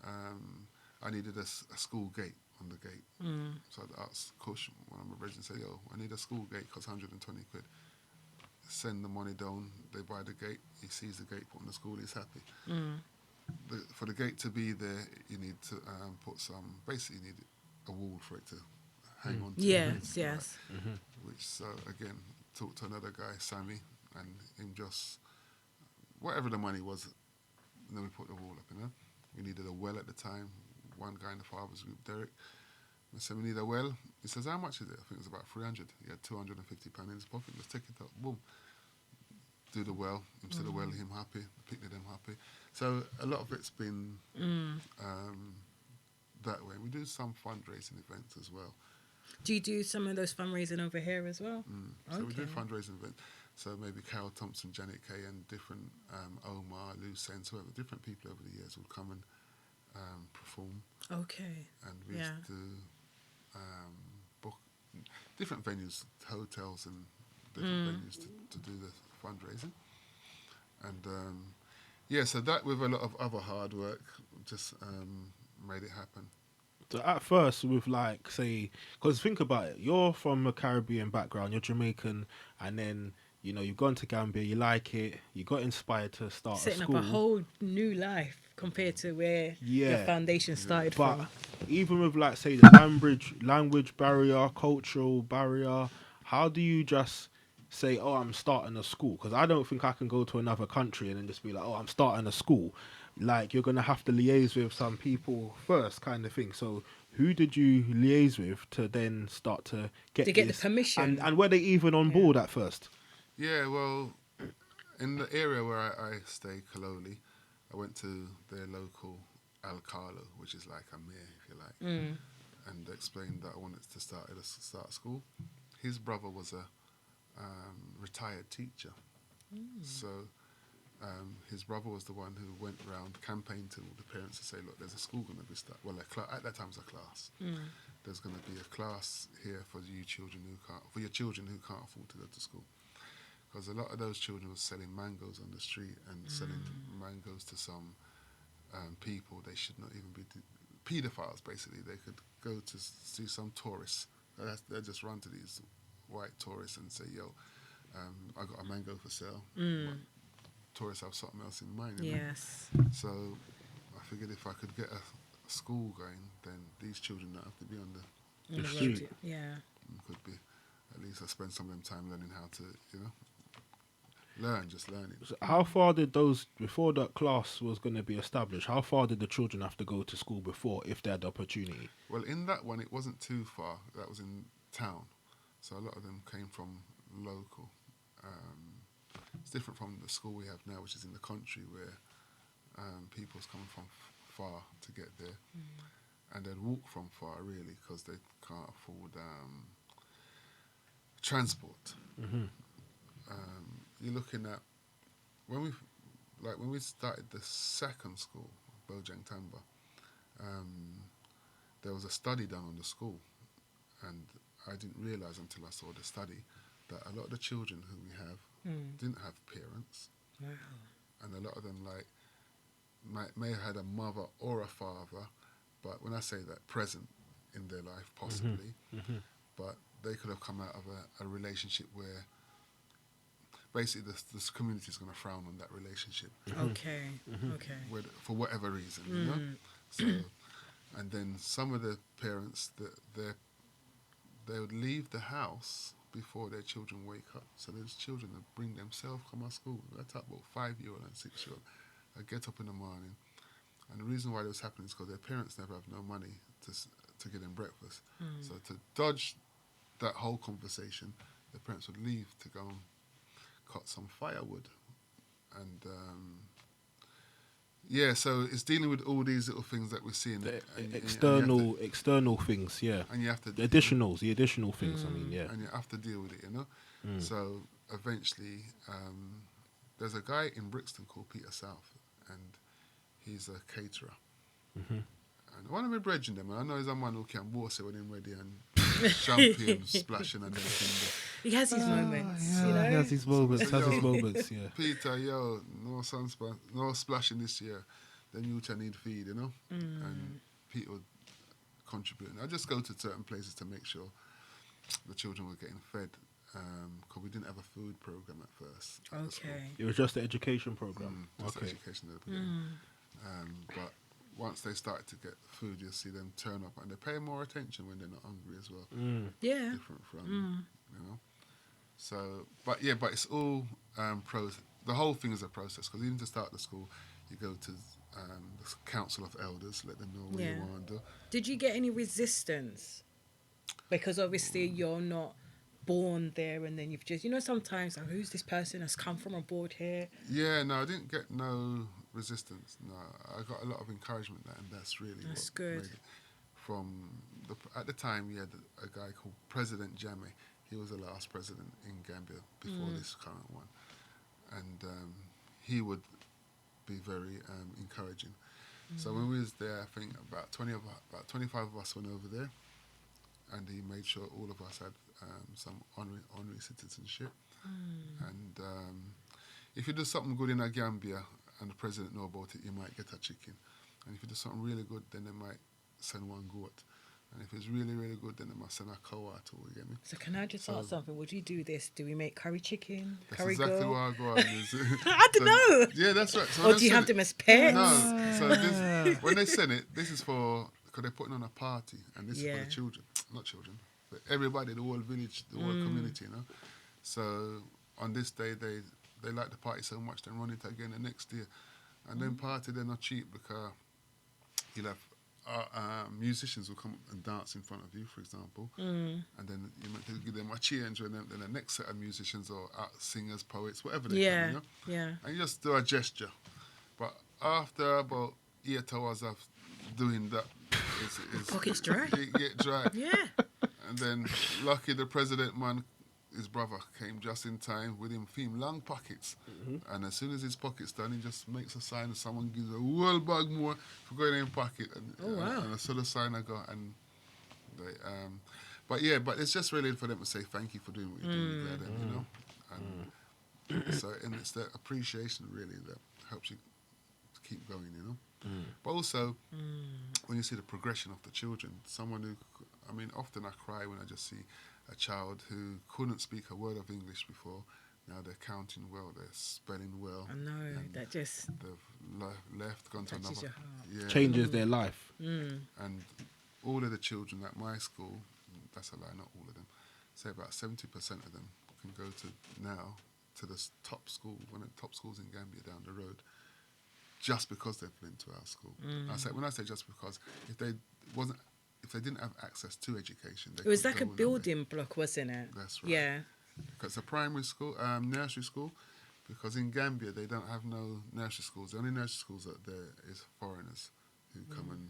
I needed a school gate on the gate. So I'd ask Kush, one of my brethren, say, yo, I need a school gate, costs 120 quid. Send the money down, they buy the gate, he sees the gate put on the school, he's happy. For the gate to be there, you need to put some, basically you need a wall for it to hang on to. Yes, right? yes. Which, again, talked to another guy, Sammy, and him just, whatever the money was, and then we put the wall up, you know. We needed a well at the time. One guy in the fathers group, Derek, I said, we need a well. He says, how much is it? I think it was about 300. He had £250 in his pocket. Let's take it up. Boom. Do the well. Instead of well, him happy. The picnic, them happy. So a lot of it's been that way. We do some fundraising events as well. Do you do some of those fundraising over here as well? So we do fundraising events. So maybe Carol Thompson, Janet Kay, and different Omar, Lou Sens, whoever, different people over the years will come and perform. Okay. And we used to book different venues, hotels and different venues to do the fundraising. And so that with a lot of other hard work just made it happen. So at first, with like, say, because think about it, you're from a Caribbean background, you're Jamaican, and then, you know, you've gone to Gambia, you like it, you got inspired to start Setting a school. up a whole new life compared to where your foundation started But from. even with, like, say, the language barrier, cultural barrier, how do you just say, oh, I'm starting a school? Because I don't think I can go to another country and then just be like, oh, I'm starting a school. Like, you're going to have to liaise with some people first, kind of thing. So who did you liaise with to then start to get the this? permission? And were they even on board at first? Yeah, well, in the area where I stay, Kaloli, I went to their local Alcalo, which is like a mayor, if you like, and explained that I wanted to start a school. His brother was a retired teacher, so his brother was the one who went around, campaigned to all the parents to say, look, there's a school going to be started. Well, at that time it was a class. There's going to be a class here for your children who can't afford to go to school. Because a lot of those children were selling mangoes on the street and selling mangoes to some people. They should not even be paedophiles, basically. They could go to see some tourists. They just run to these white tourists and say, yo, I got a mango for sale. Tourists have something else in mind. Yes. So I figured if I could get a school going, then these children don't have to be on the street. Road, yeah. could be. At least I spend some of them time learning how to, learning. So how far did those, before that class was going to be established, how far did the children have to go to school before, if they had the opportunity? Well, in that one, it wasn't too far. That was in town. So a lot of them came from local. It's different from the school we have now, which is in the country, where people's coming from far to get there. And they'd walk from far, really, because they can't afford transport. You're looking at, when we started the second school, Bojang Tamba, there was a study done on the school, and I didn't realise until I saw the study that a lot of the children who we have didn't have parents. Wow. And a lot of them may have had a mother or a father, but when I say that, present in their life, possibly, but they could have come out of a relationship where basically this community is going to frown on that relationship. Okay. For whatever reason, you know? So And then some of the parents, they would leave the house before their children wake up. So those children would bring themselves, come to school. That's about 5-year-old and 6-year-old. I get up in the morning. And the reason why this was happening is because their parents never have no money to get them breakfast. So to dodge that whole conversation, the parents would leave to go and cut some firewood. And so it's dealing with all these little things that we're seeing. External things, yeah. And you have to... The additional things, I mean, yeah. And you have to deal with it, you know? So eventually, there's a guy in Brixton called Peter South, and he's a caterer. And one of my brethren, them, I know he's a man who can boss it when he's ready and champagne splashing and everything. He has his moments, you know. He has his moments, yeah. Peter, no splashing this year. Then you need feed, you know. And Peter would contribute. And I just go to certain places to make sure the children were getting fed. Because we didn't have a food program at first. Okay. It was just the education program. Just education at the beginning. But once they started to get food, you'll see them turn up, and they pay more attention when they're not hungry as well. Yeah. Different from, you know. So, but it's all the whole thing is a process, because even to start the school, you go to the council of elders, let them know what you want to do. Did you get any resistance? Because obviously you're not born there, and then you've just, you know, sometimes like, who's this person that's come from abroad here? Yeah, no, I didn't get no resistance. No, I got a lot of encouragement there, and that's really that's what good. made it. At the time, we had a guy called President Jammeh. He was the last president in Gambia before this current one, and he would be very encouraging. So when we was there, I think about 25 of us went over there, and he made sure all of us had some honorary citizenship. And if you do something good in a Gambia and the president know about it, you might get a chicken. And if you do something really good, then they might send one goat. And if it's really, really good, then they must send a cow or two, you get me? So can I just ask something? Would you do this? Do we make curry chicken? That's curry exactly girl? what I go on. I don't know. Yeah, that's right. So Or do you have them as pets? No. So when they send it, this is for, because they're putting on a party, and this is for the children. Not children, but everybody, the whole village, the whole community, you know? So on this day, they like the party so much, they run it again the next year. And then party, they're not cheap, because you'll have musicians will come up and dance in front of you, for example, and then you might give them a change, and then the next set of musicians or singers, poets, whatever they come, you know? Yeah. And you just do a gesture. But after about 8 hours of doing that, it's Pockets dry. It get dry. Yeah. And then lucky the president man, his brother, came just in time with him long pockets. And as soon as his pocket's done, he just makes a sign, and someone gives a whole bag more for going in pocket. And, and I saw the sign I got, and they, but it's just really for them to say thank you for doing what you're doing, glad, and, you know. And so, and it's that appreciation really that helps you keep going, you know. But also, when you see the progression of the children, someone who, I mean, often I cry when I just see a child who couldn't speak a word of English before. Now they're counting well, they're spelling well. I know, that just... They've left, gone to another... your heart. Yeah. Changes their life. And all of the children at my school, that's a lie, not all of them, say about 70% of them can go to now to the top school, one of the top schools in Gambia down the road, just because they've been to our school. When I say just because, if they didn't have access to education, it was like a building block, wasn't it? That's right. Yeah. Because it's a primary school, nursery school, because in Gambia they don't have no nursery schools. The only nursery schools that there is foreigners who come and,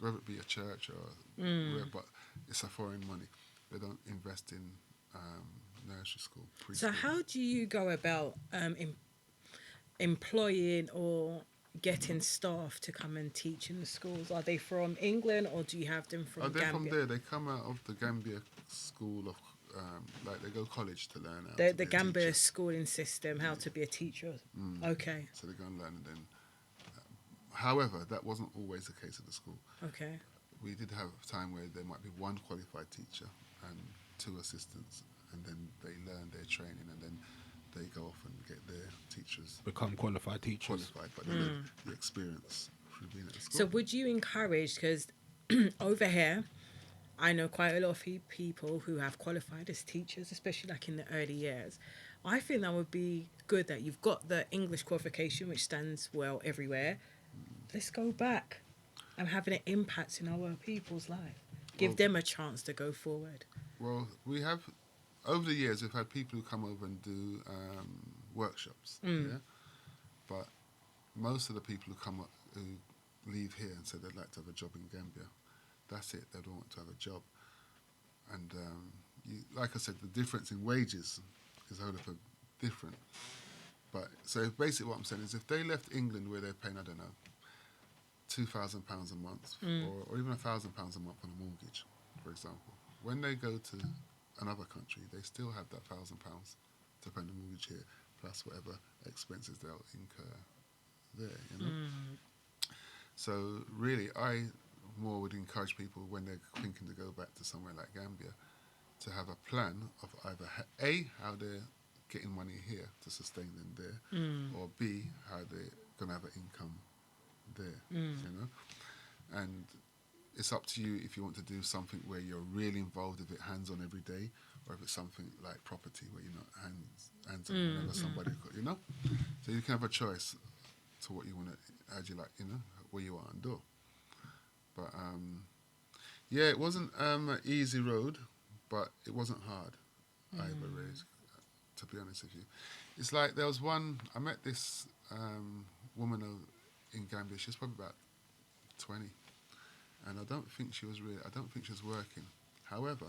whether it be a church or where, but it's a foreign money. They don't invest in nursery school. So how do you go about employing or getting staff to come and teach in the schools? Are they from England, or do you have them from Gambia? They're from there. They come out of the Gambia school of, like they go college to learn how the Gambia schooling system, how to be a teacher. Okay. So they go and learn, and then, however, that wasn't always the case at the school. Okay. We did have a time where there might be one qualified teacher and 2 assistants, and then they learn their training, and then they go off and get their teachers. Become qualified teachers. Qualified, but they learn the experience we've been at the school. So would you encourage, because over here, I know quite a lot of people who have qualified as teachers, especially like in the early years. I think that would be good that you've got the English qualification, which stands well everywhere. Let's go back and having an impact in our people's life. Give them a chance to go forward. Well, we have, over the years, we've had people who come over and do workshops. Yeah? But most of the people who leave here and say they'd like to have a job in Gambia, that's it. They don't want to have a job. And like I said, the difference in wages is a whole lot different. But so basically what I'm saying is if they left England where they're paying, I don't know, £2,000 a month or even £1,000 a month on a mortgage, for example, when they go to another country, they still have that £1,000 to pay the mortgage here, plus whatever expenses they'll incur there, you know? So really, I more would encourage people when they're thinking to go back to somewhere like Gambia to have a plan of either how they're getting money here to sustain them there, or B, how they're going to have an income there, you know? And it's up to you if you want to do something where you're really involved with it, hands-on every day, or if it's something like property where you're not hands-on whenever somebody, you know? So you can have a choice to what you want to, how do you like, you know, where you are and do. But yeah, it wasn't an easy road, but it wasn't hard either, really, to be honest with you. It's like there was one, I met this woman in Gambia, she was probably about 20, and I don't think she was working. However,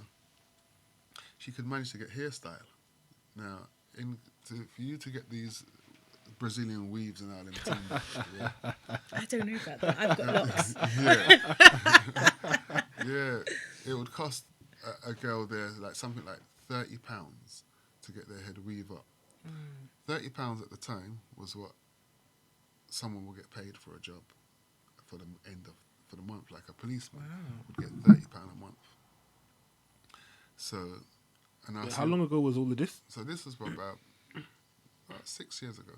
she could manage to get hairstyle. Now, for you to get these Brazilian weaves and all them things, yeah. I don't know about that. I've got locks. Yeah, it would cost a girl there like something like £30 to get their head weave up. £30 at the time was what someone would get paid for a job for the month, like a policeman would get £30 a month. So, and How long ago was all of this? So this was about 6 years ago.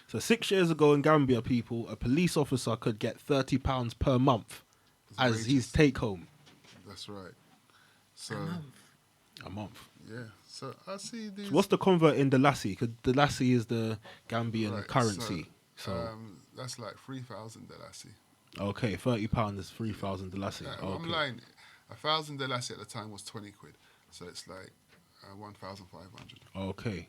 So 6 years ago in Gambia, people, a police officer could get £30 per month as his take home. That's right. So A month. yeah. So I see these. So what's the convert in the lassie? Because the lassie is the Gambian currency. So that's like 3,000 Delassie. okay, £30 is 3,000 Delassie. I'm Okay. lying. 1,000 Delassie at the time was 20 quid. So it's like 1,500. Okay.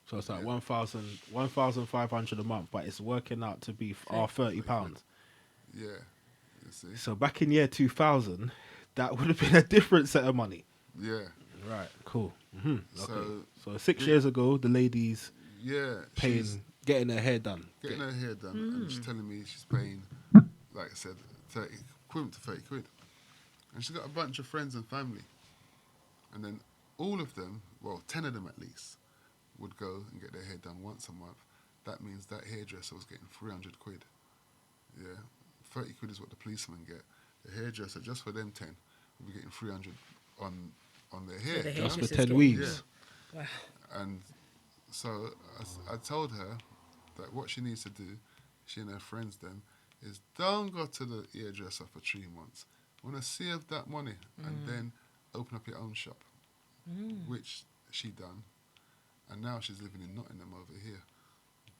So it's like 1,500 a month, but it's working out to be £30. Yeah. You see? So back in year 2000, that would have been a different set of money. Yeah. Right. Cool. Okay. So 6 yeah. years ago, the lady's Yeah. getting her hair done. Getting her hair done, and she's telling me she's paying, like I said, 30 quid to 30 quid. And she's got a bunch of friends and family. And then all of them, well, 10 of them at least, would go and get their hair done once a month. That means that hairdresser was getting 300 quid. Yeah. 30 quid is what the policemen get. The hairdresser, just for them 10, will be getting 300 on their hair. the Just for hairdresser's 10 getting- weaves. Wow. And so I told her that what she needs to do, she and her friends then, is don't go to the hairdresser for 3 months. Want to save that money and then open up your own shop, which she done. And now she's living in Nottingham over here.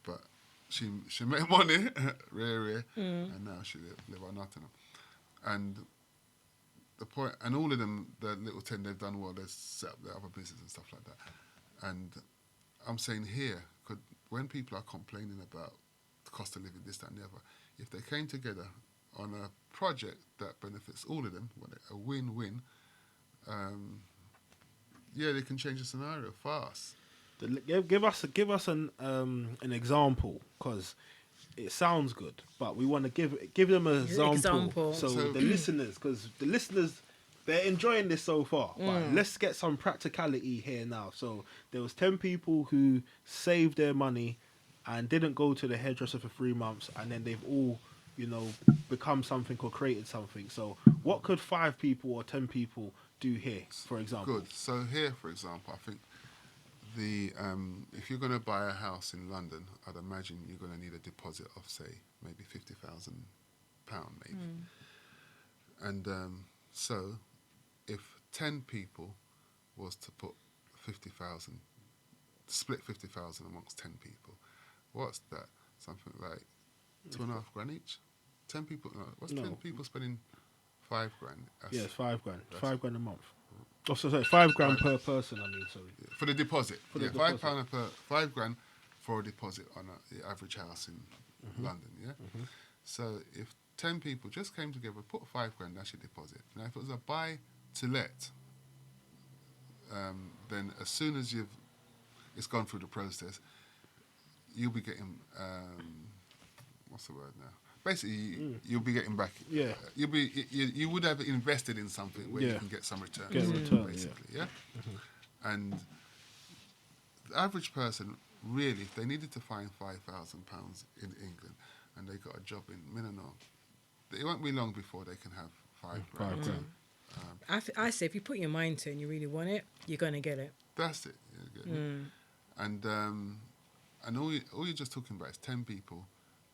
But she made money, rare, and now she live on Nottingham. And the point, and all of them, the little 10, they've done well. They've set up their other business and stuff like that. And I'm saying here, when people are complaining about the cost of living, this, that, and the other, if they came together on a project that benefits all of them, a win-win, yeah, they can change the scenario fast. Give us an example, because it sounds good, but we want to give them an example. So the listeners, because the listeners, they're enjoying this so far, but let's get some practicality here now. So there was 10 people who saved their money and didn't go to the hairdresser for 3 months, and then they've all, become something or created something. So what could 5 people or 10 people do here, for example? Good. So here, for example, I think if you're going to buy a house in London, I'd imagine you're going to need a deposit of, say, maybe £50,000 pound maybe. And so if 10 people was to put 50,000, split 50,000 amongst 10 people, what's that? Something like $2.5 each? 10 people, no, what's No. 10 people spending $5 grand? That's- Yeah, it's £5 grand. that's- £5 a month. Oh, sorry, £5 grand per person. I mean, sorry. For the deposit. For the yeah, deposit. £5 per $5 grand for a deposit on the average house in London. Yeah. So if 10 people just came together, put $5 grand, that's your deposit. Now, if it was a buy to let, then as soon as it's gone through the process, you'll be getting what's the word now? Basically, you'll be getting back. Yeah. You would have invested in something where you Yeah. can get some return. Get a return, basically, yeah. And the average person, really, if they needed to find £5,000 in England and they got a job in Mindanao, it won't be long before they can have £5 grand. I say if you put your mind to it and you really want it, you're gonna get it. That's it. You get me? And all you're just talking about is 10 people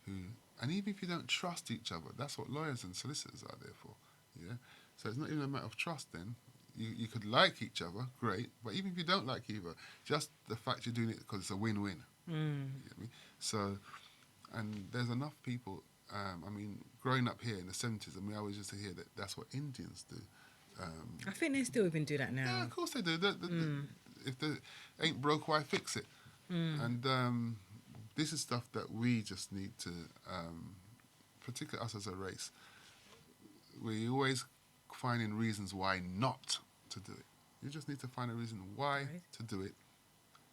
who, and even if you don't trust each other, that's what lawyers and solicitors are there for. Yeah. So it's not even a matter of trust. Then you could like each other, great. But even if you don't like either, just the fact you're doing it because it's a win-win. You get me? So, and there's enough people. I mean, growing up here in the 70s, I always used to hear that that's what Indians do. I think they still even do that now. Yeah, of course they do. If they ain't broke, why fix it? And this is stuff that we just need to, particularly us as a race, we're always finding reasons why not to do it. You just need to find a reason why Right. to do it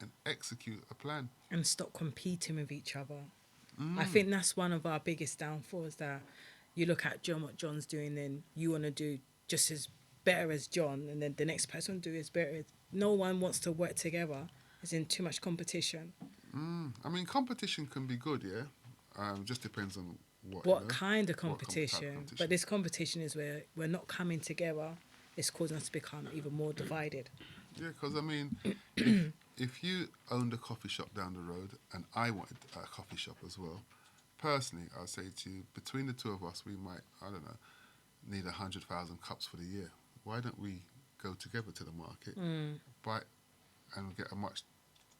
and execute a plan. And stop competing with each other. I think that's one of our biggest downfalls, that you look at John, what John's doing, then you want to do just as better as John, and then the next person do is better. No one wants to work together. It's in too much competition. I mean, competition can be good, yeah. Just depends on what. What you know, kind of what type competition? But this competition is where we're not coming together. It's causing us to become even more divided. Yeah, because I mean, if you owned a coffee shop down the road and I wanted a coffee shop as well, personally, I'd say to you, between the two of us, we might, I don't know, need 100,000 cups for the year. Why don't we go together to the market, buy, and get a much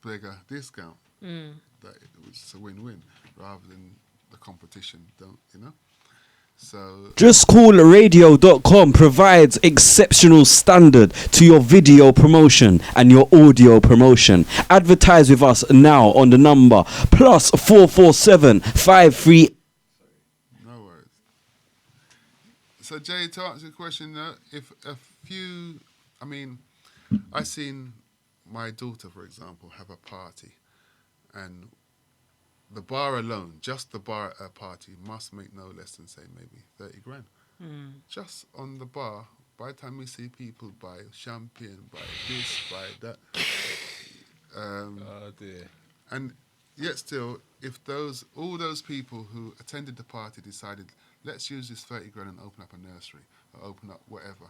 bigger discount? That it's a win-win rather than the competition. Don't you know? So JUSCOOLRADIO.com provides exceptional standard to your video promotion and your audio promotion. Advertise with us now on the number +447 53. no worries. So Jay, to answer your question, if a few, I mean, I seen my daughter, for example, have a party, and the bar alone, just the bar at her party, must make no less than, say, maybe 30 grand. Just on the bar, by the time we see people buy champagne, buy this, buy that. Oh dear. And yet still, if all those people who attended the party decided, let's use this 30 grand and open up a nursery, or open up whatever.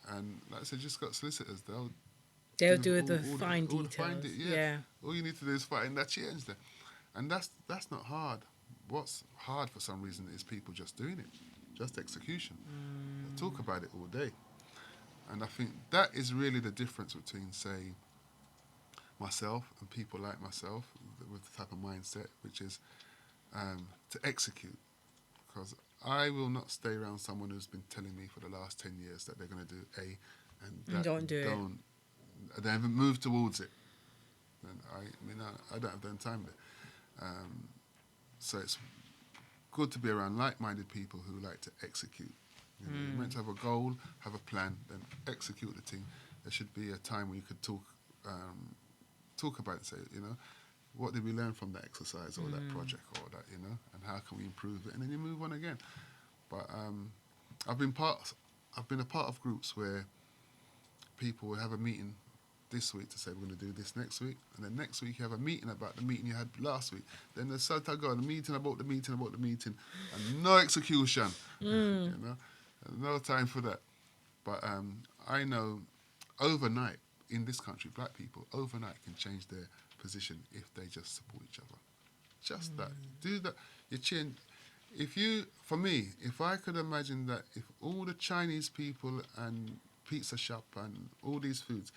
And like I said, just got solicitors, They'll do all the the- fine all the details. fine Yeah. All you need to do is find that change there. And that's not hard. What's hard for some reason is people just doing it, just execution. They talk about it all day. And I think that is really the difference between, say, myself and people like myself with the type of mindset, which is to execute. Because I will not stay around someone who's been telling me for the last 10 years that they're going to do A and that don't do it. They haven't moved towards it. And I don't have the time there. So it's good to be around like-minded people who like to execute. You know, you're meant to have a goal, have a plan, then execute the thing. There should be a time where you could talk about it, say, you know, what did we learn from that exercise or that project or that, you know, and how can we improve it, and then you move on again. But I've been a part of groups where people will have a meeting this week to say we're going to do this next week, and then next week you have a meeting about the meeting you had last week. Then there's a meeting about the meeting, and no execution. You know, no time for that. But I know overnight in this country, black people overnight can change their position if they just support each other. Just that. Do that. You change. For me, if I could imagine that if all the Chinese people and pizza shop and all these foods,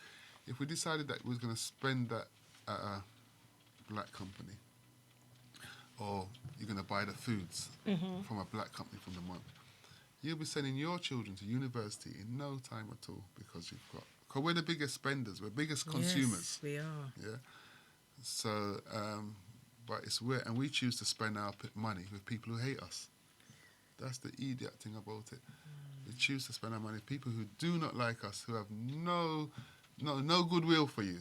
if we decided that we was going to spend that at a black company, or you're going to buy the foods from a black company from the month, you'll be sending your children to university in no time at all because we're the biggest spenders, we're biggest consumers. Yes, we are. Yeah. So, but it's weird, and we choose to spend our money with people who hate us. That's the idiot thing about it. We choose to spend our money with people who do not like us, who have no goodwill for you.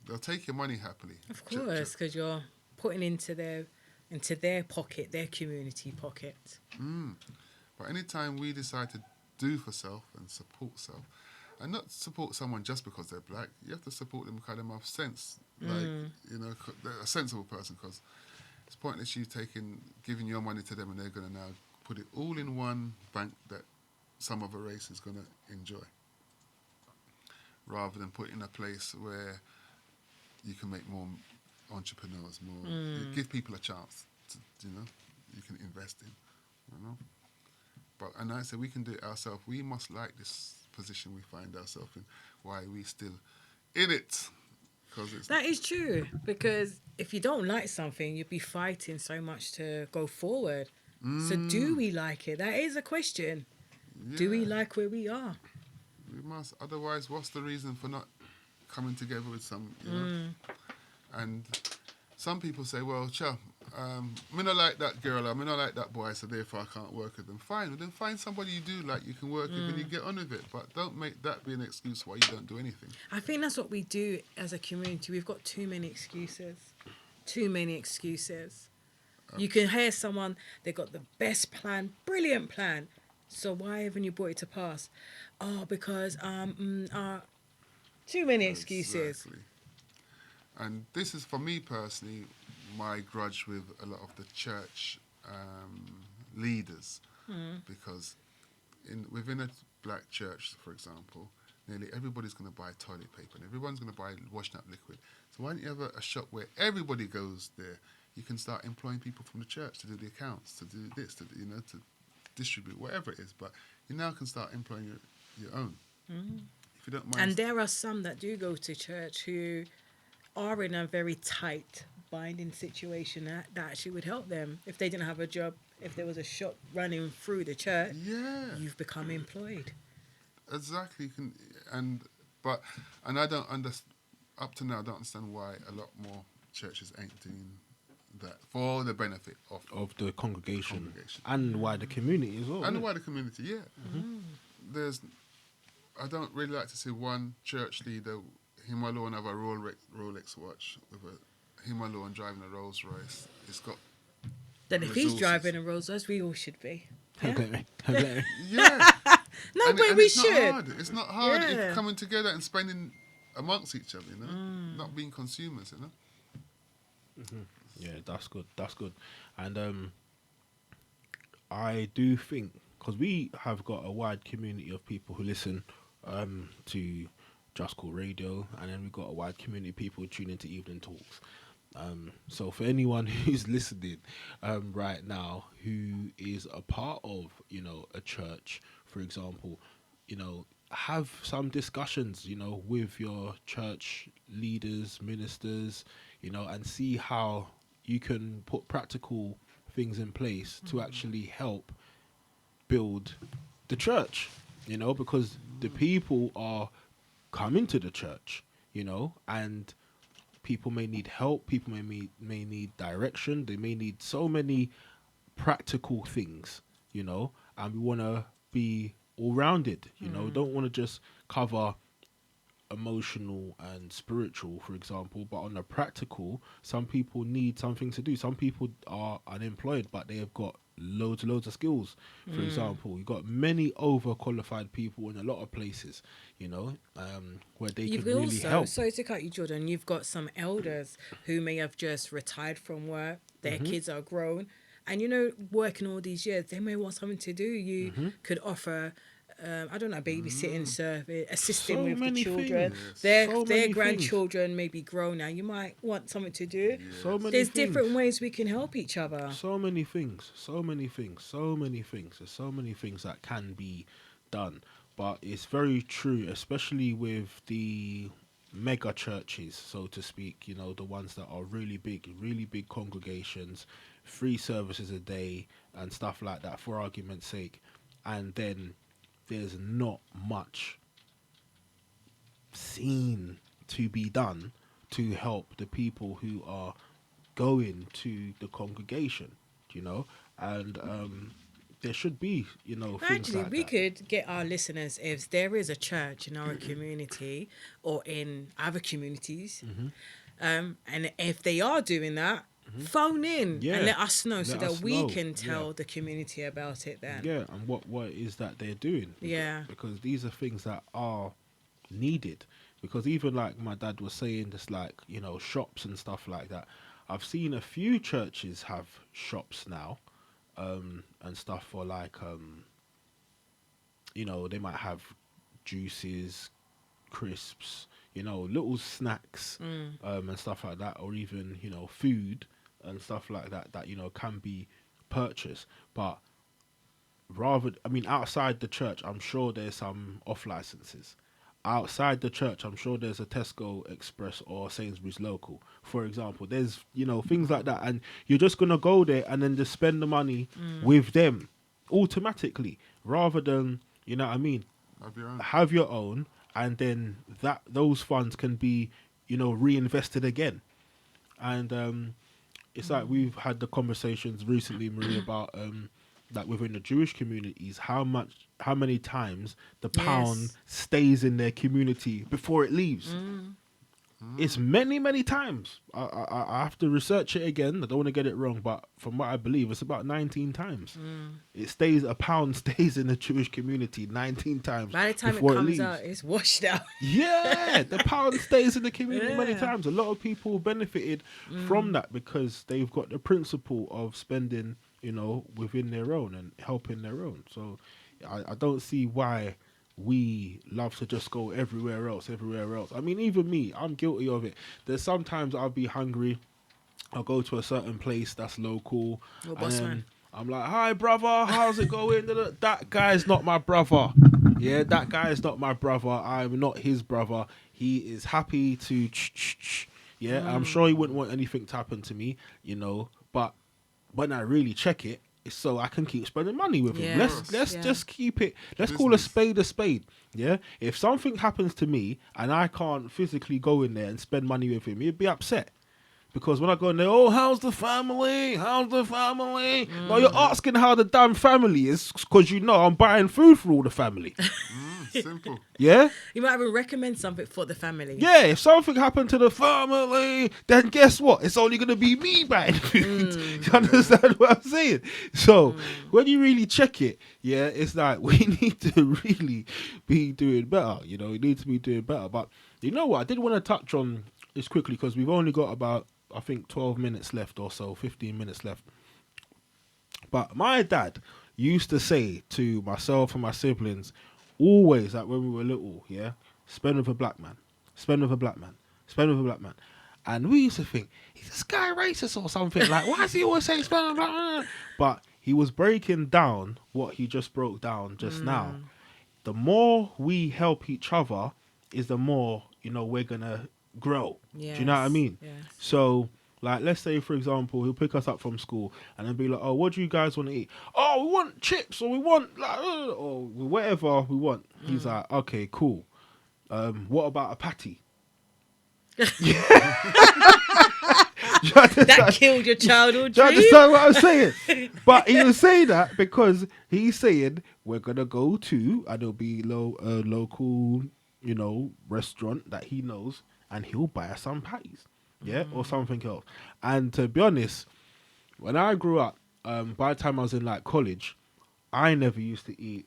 They'll take your money happily. Of course, because you're putting into their pocket, their community pocket. But anytime we decide to do for self and support self, and not support someone just because they're black, you have to support them because they have sense, like, they're a sensible person, because it's pointless you giving your money to them and they're going to now put it all in one bank that some other race is going to enjoy, rather than put it in a place where you can make more entrepreneurs, you give people a chance to, you can invest in, and I say we can do it ourselves. We must like this position we find ourselves in. Why are we still in it? That is true, because if you don't like something, you'd be fighting so much to go forward. So do we like it? That is a question. Yeah. Do we like where we are? We must. Otherwise, what's the reason for not coming together with some, And some people say, well, me not like that girl, or me not like that boy, so therefore I can't work with them. Fine, well, then find somebody you do like, you can work with, and you get on with it. But don't make that be an excuse why you don't do anything. I think that's what we do as a community. We've got too many excuses. Too many excuses. You can hear someone, they got the best plan, brilliant plan. So why haven't you brought it to pass? Oh, because too many excuses. Exactly. And this is, for me personally, my grudge with a lot of the church leaders, because within a black church, for example, nearly everybody's going to buy toilet paper and everyone's going to buy washing up liquid. So why don't you have a shop where everybody goes there? You can start employing people from the church to do the accounts, to do this, to distribute, whatever it is. But you now can start employing your own, if you don't mind. And there are some that do go to church who are in a very tight binding situation that actually would help them. If they didn't have a job, if there was a shop running through the church, you've become employed. Exactly. And I don't understand, up to now, I don't understand why a lot more churches ain't doing that for the benefit of the congregation and wider community as well. And the wider community, yeah. I don't really like to see one church leader, him alone, have a Rolex watch with him alone driving a Rolls Royce. It's got then if he's driving a Rolls Royce, we all should be. Yeah. No, and but we it's should. Not hard. It's not hard if coming together and spending amongst each other, not being consumers, Yeah, that's good. That's good. And I do think, because we have got a wide community of people who listen to Just Cool Radio, and then we've got a wide community of people who tune into Evening Talks. So for anyone who's listening right now, who is a part of, a church, for example, have some discussions, with your church leaders, ministers, and see how you can put practical things in place to actually help build the church, because the people are coming to the church, and people may need help, people may need direction, they may need so many practical things, and we want to be all-rounded, don't want to just cover emotional and spiritual, for example, but on the practical, some people need something to do. Some people are unemployed, but they have got loads of skills. For example, you've got many overqualified people in a lot of places, where they can really help. Sorry to cut you, Jordan. You've got some elders who may have just retired from work. Their kids are grown. And, working all these years, they may want something to do. You could offer I don't know, babysitting service, assisting So with the many children. things. Their So their many grandchildren may be grown now. You might want something to do. So many There's things. different ways we can help each other. So many things. So many things. So many things. There's so many things that can be done. But it's very true, especially with the mega churches, so to speak, you know, the ones that are really big congregations, 3 services a day and stuff like that, for argument's sake. And then there's not much seen to be done to help the people who are going to the congregation, you know, and there should be, you know, things Actually, like we that. could get our listeners, if there is a church in our community or in other communities, Mm-hmm. and if they are doing that, phone in Yeah. and let us know so Let that us we know. can tell Yeah. the community about it then. Yeah, and what it is that they're doing. Yeah. Because these are things that are needed. Because even like my dad was saying, just like, you know, shops and stuff like that. I've seen a few churches have shops now, and stuff for like, you know, they might have juices, crisps, you know, little snacks, and stuff like that, or even, you know, food and stuff like that, that, you know, can be purchased. But outside the church, I'm sure there's some off licenses. Outside the church, I'm sure there's a Tesco Express or Sainsbury's local, for example. There's, you know, things like that, and you're just gonna go there and then just spend the money with them automatically, rather than, you know what I mean, Have your own. have your own, and then those funds can be, you know, reinvested again. And it's like we've had the conversations recently, Marie, about that within the Jewish communities, how many times the pound Yes. stays in their community before it leaves. It's many times. I have to research it again. I don't want to get it wrong, but from what I believe, it's about 19 times. A pound stays in the Jewish community 19 times By the time it before comes leaves. out, it's washed out. Yeah, the pound stays in the community many Yeah. times. A lot of people benefited from that because they've got the principle of spending, you know, within their own and helping their own. So I don't see why we love to just go everywhere else. I mean, even me, I'm guilty of it. There's sometimes I'll be hungry. I'll go to a certain place that's local. Your and boss then man. I'm like, hi, brother, how's it going? That guy's not my brother. Yeah, that guy is not my brother. I'm not his brother. He is happy to... Yeah, I'm sure he wouldn't want anything to happen to me, you know. But when I really check it, it's so I can keep spending money with him. Yes, Let's yeah. just keep it. Let's call a spade a spade. Yeah. If something happens to me and I can't physically go in there and spend money with him, he'd be upset. Because when I go in there, oh, how's the family? How's the family? No, you're asking how the damn family is because you know I'm buying food for all the family. Simple. Yeah? You might even recommend something for the family. Yeah, if something happened to the family, then guess what? It's only going to be me buying food. You understand what I'm saying? So, when you really check it, yeah, it's like we need to really be doing better. You know, we need to be doing better. But you know what? I did want to touch on this quickly because we've only got about, I think, 12 minutes left or so, 15 minutes left. But my dad used to say to myself and my siblings, always, like when we were little, yeah, spend with a black man, spend with a black man, spend with a black man. And we used to think, is this guy racist or something? Like, why is he always saying spend with a black man? But he was breaking down what he just broke down just now. The more we help each other is the more, you know, we're going to grow. Do you know what I mean? Yes. So, like, let's say, for example, he'll pick us up from school and then be like, oh, what do you guys want to eat? Oh, we want chips or we want, like, or whatever we want. He's like, okay, cool. What about a patty? That killed your childhood Do you dream. understand what I'm saying? But he will say that because he's saying we're gonna go to, and it'll be local, you know, restaurant that he knows, and he'll buy us some patties, yeah, or something else. And to be honest, when I grew up, by the time I was in like college, I never used to eat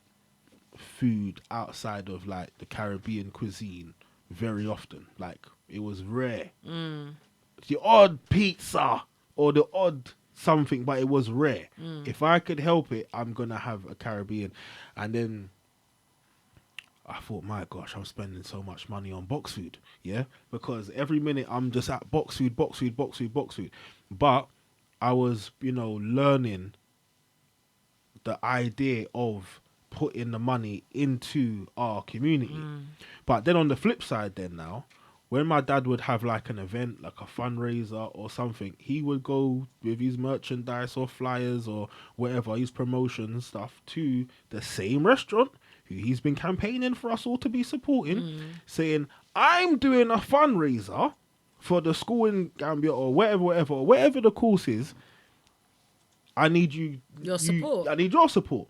food outside of like the Caribbean cuisine very often. Like it was rare. The odd pizza or the odd something, but it was rare. If I could help it, I'm gonna have a Caribbean. And then I thought, my gosh, I'm spending so much money on box food, yeah, because every minute I'm just at box food, box food, box food, box food. But I was, learning the idea of putting the money into our community. But then on the flip side, then now, when my dad would have like an event, like a fundraiser or something, he would go with his merchandise or flyers or whatever, his promotion stuff to the same restaurant who he's been campaigning for us all to be supporting, saying, I'm doing a fundraiser for the school in Gambia or whatever the course is. I need Your support. I need your support.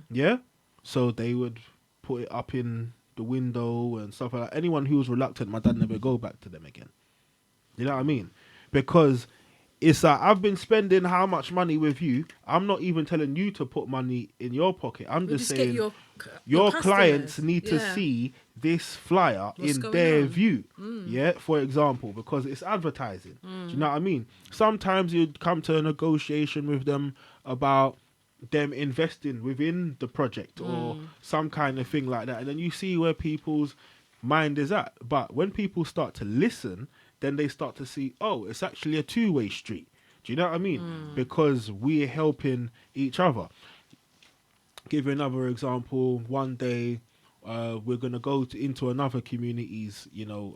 Yeah? So they would put it up in the window and stuff like that. Anyone who was reluctant, my dad never go back to them again. You know what I mean? Because it's like, I've been spending how much money with you. I'm not even telling you to put money in your pocket. I'm We'll just get saying your clients customers. need to Yeah. see this flyer What's in going their on? view. Yeah, for example, because it's advertising. Do you know what I mean? Sometimes you'd come to a negotiation with them about them investing within the project or some kind of thing like that, and then you see where people's mind is at. But when people start to listen, then they start to see, oh, it's actually a two-way street. Do you know what I mean? Because we're helping each other. Give you another example. One day, we're gonna go into another community's,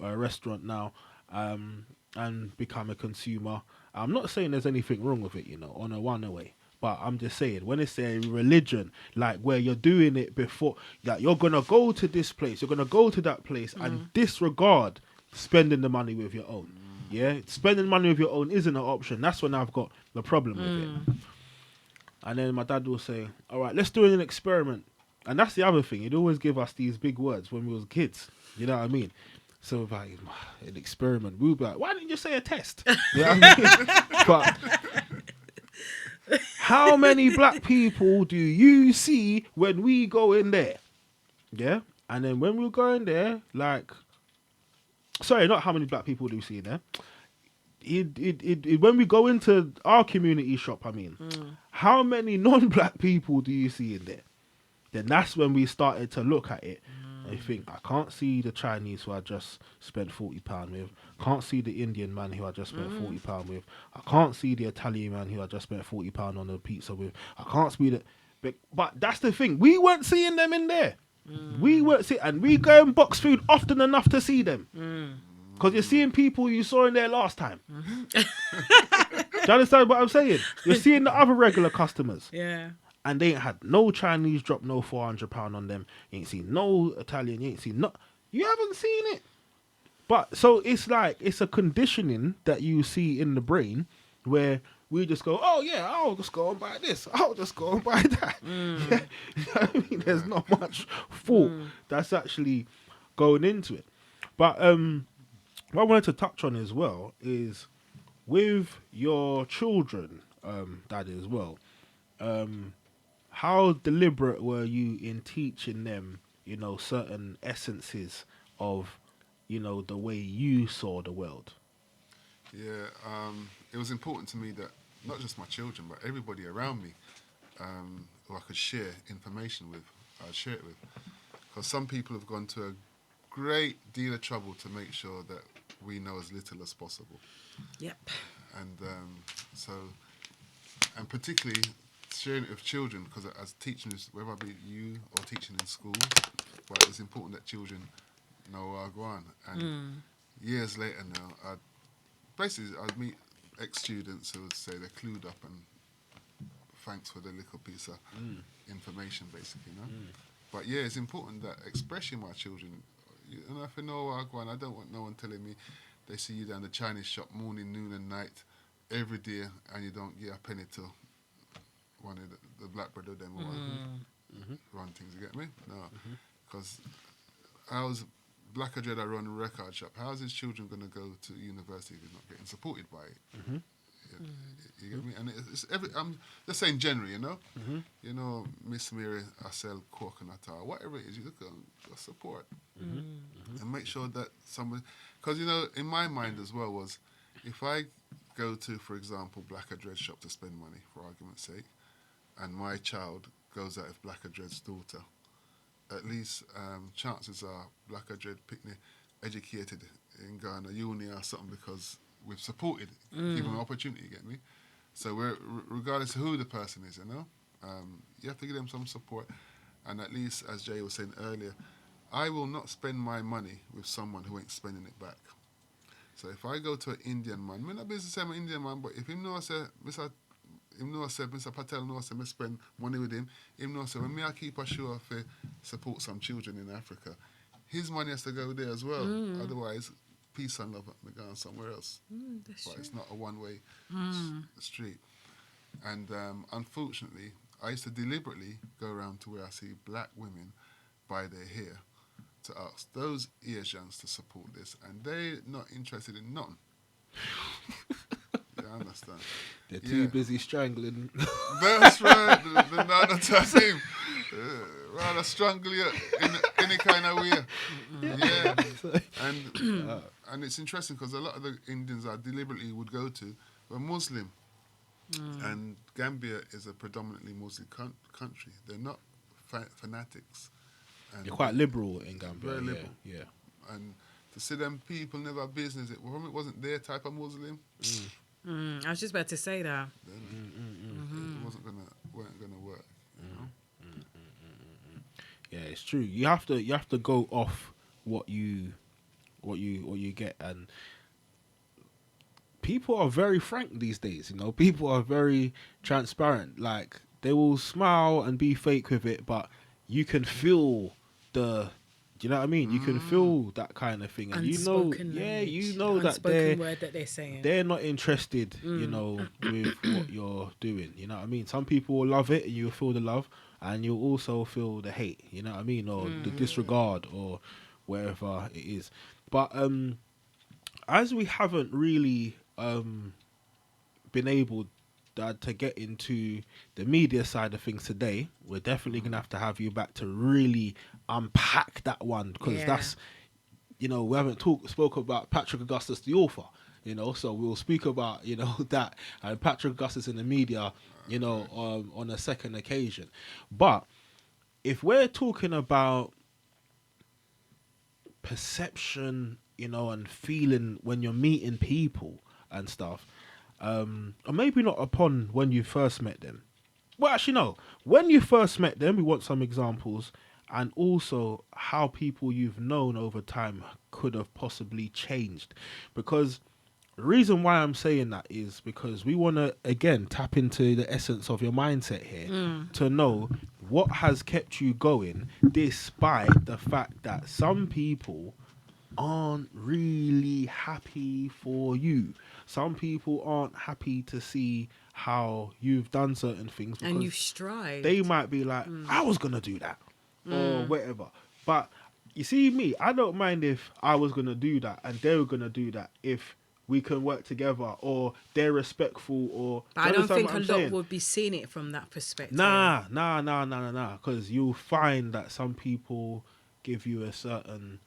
restaurant now, and become a consumer. I'm not saying there's anything wrong with it, on a one-way. But I'm just saying, when it's a religion, like where you're doing it before, like you're going to go to this place, you're going to go to that place and disregard spending the money with your own. Yeah? Spending money with your own isn't an option. That's when I've got the problem with it. And then my dad will say, all right, let's do an experiment. And that's the other thing. He'd always give us these big words when we was kids. You know what I mean? So like, an experiment. We'll be like, why didn't you say a test? You know what I mean? But how many black people do you see when we go in there? Yeah? And then when we go in there, like... Sorry, not how many black people do you see in there. When we go into our community shop, how many non-black people do you see in there? Then that's when we started to look at it. I think, I can't see the Chinese who I just spent £40 with. Can't see the Indian man who I just spent £40 with. I can't see the Italian man who I just spent £40 on a pizza with. I can't see that. But that's the thing. We weren't seeing them in there. We weren't seeing, and we go and box food often enough to see them. Because you're seeing people you saw in there last time. Do you understand what I'm saying? You're seeing the other regular customers. Yeah. And they ain't had no Chinese drop no £400 on them. You ain't seen no Italian. You ain't seen no. You haven't seen it. But so it's like, it's a conditioning that you see in the brain where we just go, oh yeah, I'll just go and buy this. I'll just go and buy that. Yeah. You know what I mean? There's not much thought that's actually going into it. But what I wanted to touch on as well is with your children, Daddy, as well. How deliberate were you in teaching them, certain essences of, the way you saw the world? Yeah, it was important to me that not just my children, but everybody around me, who I could share information with, I'd share it with. Because some people have gone to a great deal of trouble to make sure that we know as little as possible. Yep. And and particularly sharing it with children, because as teaching, whether it be you or teaching in school, but it's important that children know where I go on. And years later now, I'd meet ex-students who would say they're clued up and thanks for the little piece of information, basically, But yeah, it's important that expressing my children, if I know where I go on, I don't want no one telling me they see you down the Chinese shop morning, noon and night every day and you don't get a penny to one of the black brother them run things, you get me? No, because Black Dread, I run a record shop. How is his children going to go to university if he's not getting supported by it? You get me? And I'm just saying generally, Miss Mary, I sell coconut or whatever it is, you look at support. And make sure that somebody, because, in my mind as well was, if I go to, for example, Black Dread shop to spend money, for argument's sake, and my child goes out with Black Dread's daughter, at least chances are Black Adred Picnic educated in Ghana uni or something because we've supported, given an opportunity. You get me? So we're regardless of who the person is, you know, you have to give them some support. And at least, as Jay was saying earlier, I will not spend my money with someone who ain't spending it back. So if I go to an Indian man, I'm not business say I'm an Indian man, but if him know I say, Mr. Patel know I say, I spend money with him know I say, when me I keep a show for support some children in Africa, his money has to go there as well. Otherwise, peace and love may go on somewhere else. But True. it's not a one-way street. And unfortunately, I used to deliberately go around to where I see black women buy their hair to ask those Asians to support this, and they're not interested in none. You understand? They're too busy strangling. That's right. The Nana Tassim. Rather strangle you in any kind of way. Yeah. And it's interesting because a lot of the Indians I deliberately would go to were Muslim. And Gambia is a predominantly Muslim country. They're not fanatics. And You're quite liberal in Gambia. Very liberal. Yeah. And to see them people never have business, it wasn't their type of Muslim. I was just about to say that. Then it weren't gonna work. You know? Yeah, it's true. You have to go off what you get, and people are very frank these days. You know, people are very transparent. Like, they will smile and be fake with it, but you can feel do you know what I mean? You can feel that kind of thing, and Unspoken you know language, the that unspoken word that they're saying. they're not interested, you know, with what you're doing. You know what I mean? Some people will love it, and you'll feel the love, and you'll also feel the hate. You know what I mean, or the disregard, or wherever it is. But as we haven't really been able to get into the media side of things today, we're definitely gonna have to have you back to really unpack that one, because that's, you know, we haven't spoke about Patrick Augustus the author, you know, so we'll speak about, you know, that, and Patrick Augustus in the media, you know, on a second occasion. But if we're talking about perception, you know, and feeling when you're meeting people and stuff, or maybe not upon when you first met them. Well, actually, no. When you first met them, we want some examples, and also how people you've known over time could have possibly changed. Because the reason why I'm saying that is because we want to, again, tap into the essence of your mindset here to know what has kept you going despite the fact that some people aren't really happy for you. Some people aren't happy to see how you've done certain things, because And you've strived. they might be like, I was going to do that or whatever. But you see me, I don't mind if I was going to do that and they were going to do that if we can work together, or they're respectful, or... But I don't think a lot saying? would be seeing it from that perspective. Nah. Because you'll find that some people give you a certain...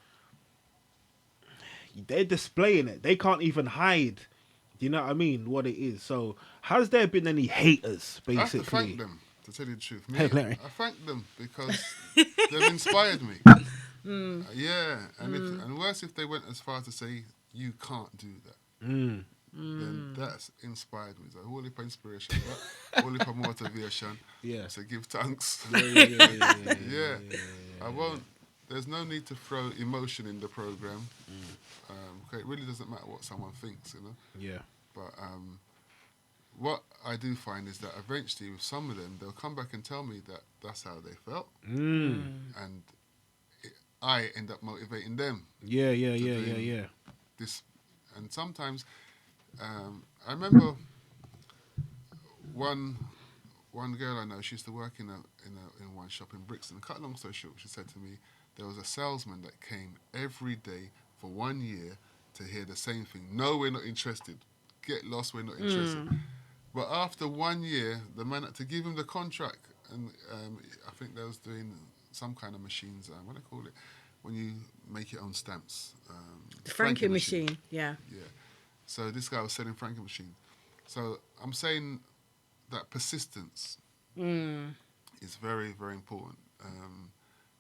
They're displaying it. They can't even hide. You know what I mean? What it is. So, has there been any haters, basically? I have to thank them, to tell you the truth. Me, Hey, Larry. I thank them because they've inspired me. Yeah, and worse if they went as far to say, you can't do that. Then that's inspired me. It's a whole heap of inspiration, a whole heap of motivation. Yeah. So give thanks. Yeah. I won't. There's no need to throw emotion in the program. Okay, it really doesn't matter what someone thinks, you know. Yeah. But what I do find is that eventually, with some of them, they'll come back and tell me that that's how they felt, and I end up motivating them. Yeah. This, and sometimes I remember one girl I know. She used to work in one shop in Brixton. Cut long story short, she said to me, there was a salesman that came every day for 1 year to hear the same thing. No, we're not interested. Get lost, we're not interested. But after 1 year, the man had to give him the contract, and I think they was doing some kind of machines. What do I call it? When you make your own stamps. The franking machine. Yeah. Yeah. So this guy was selling franking machine. So I'm saying that persistence is very, very important.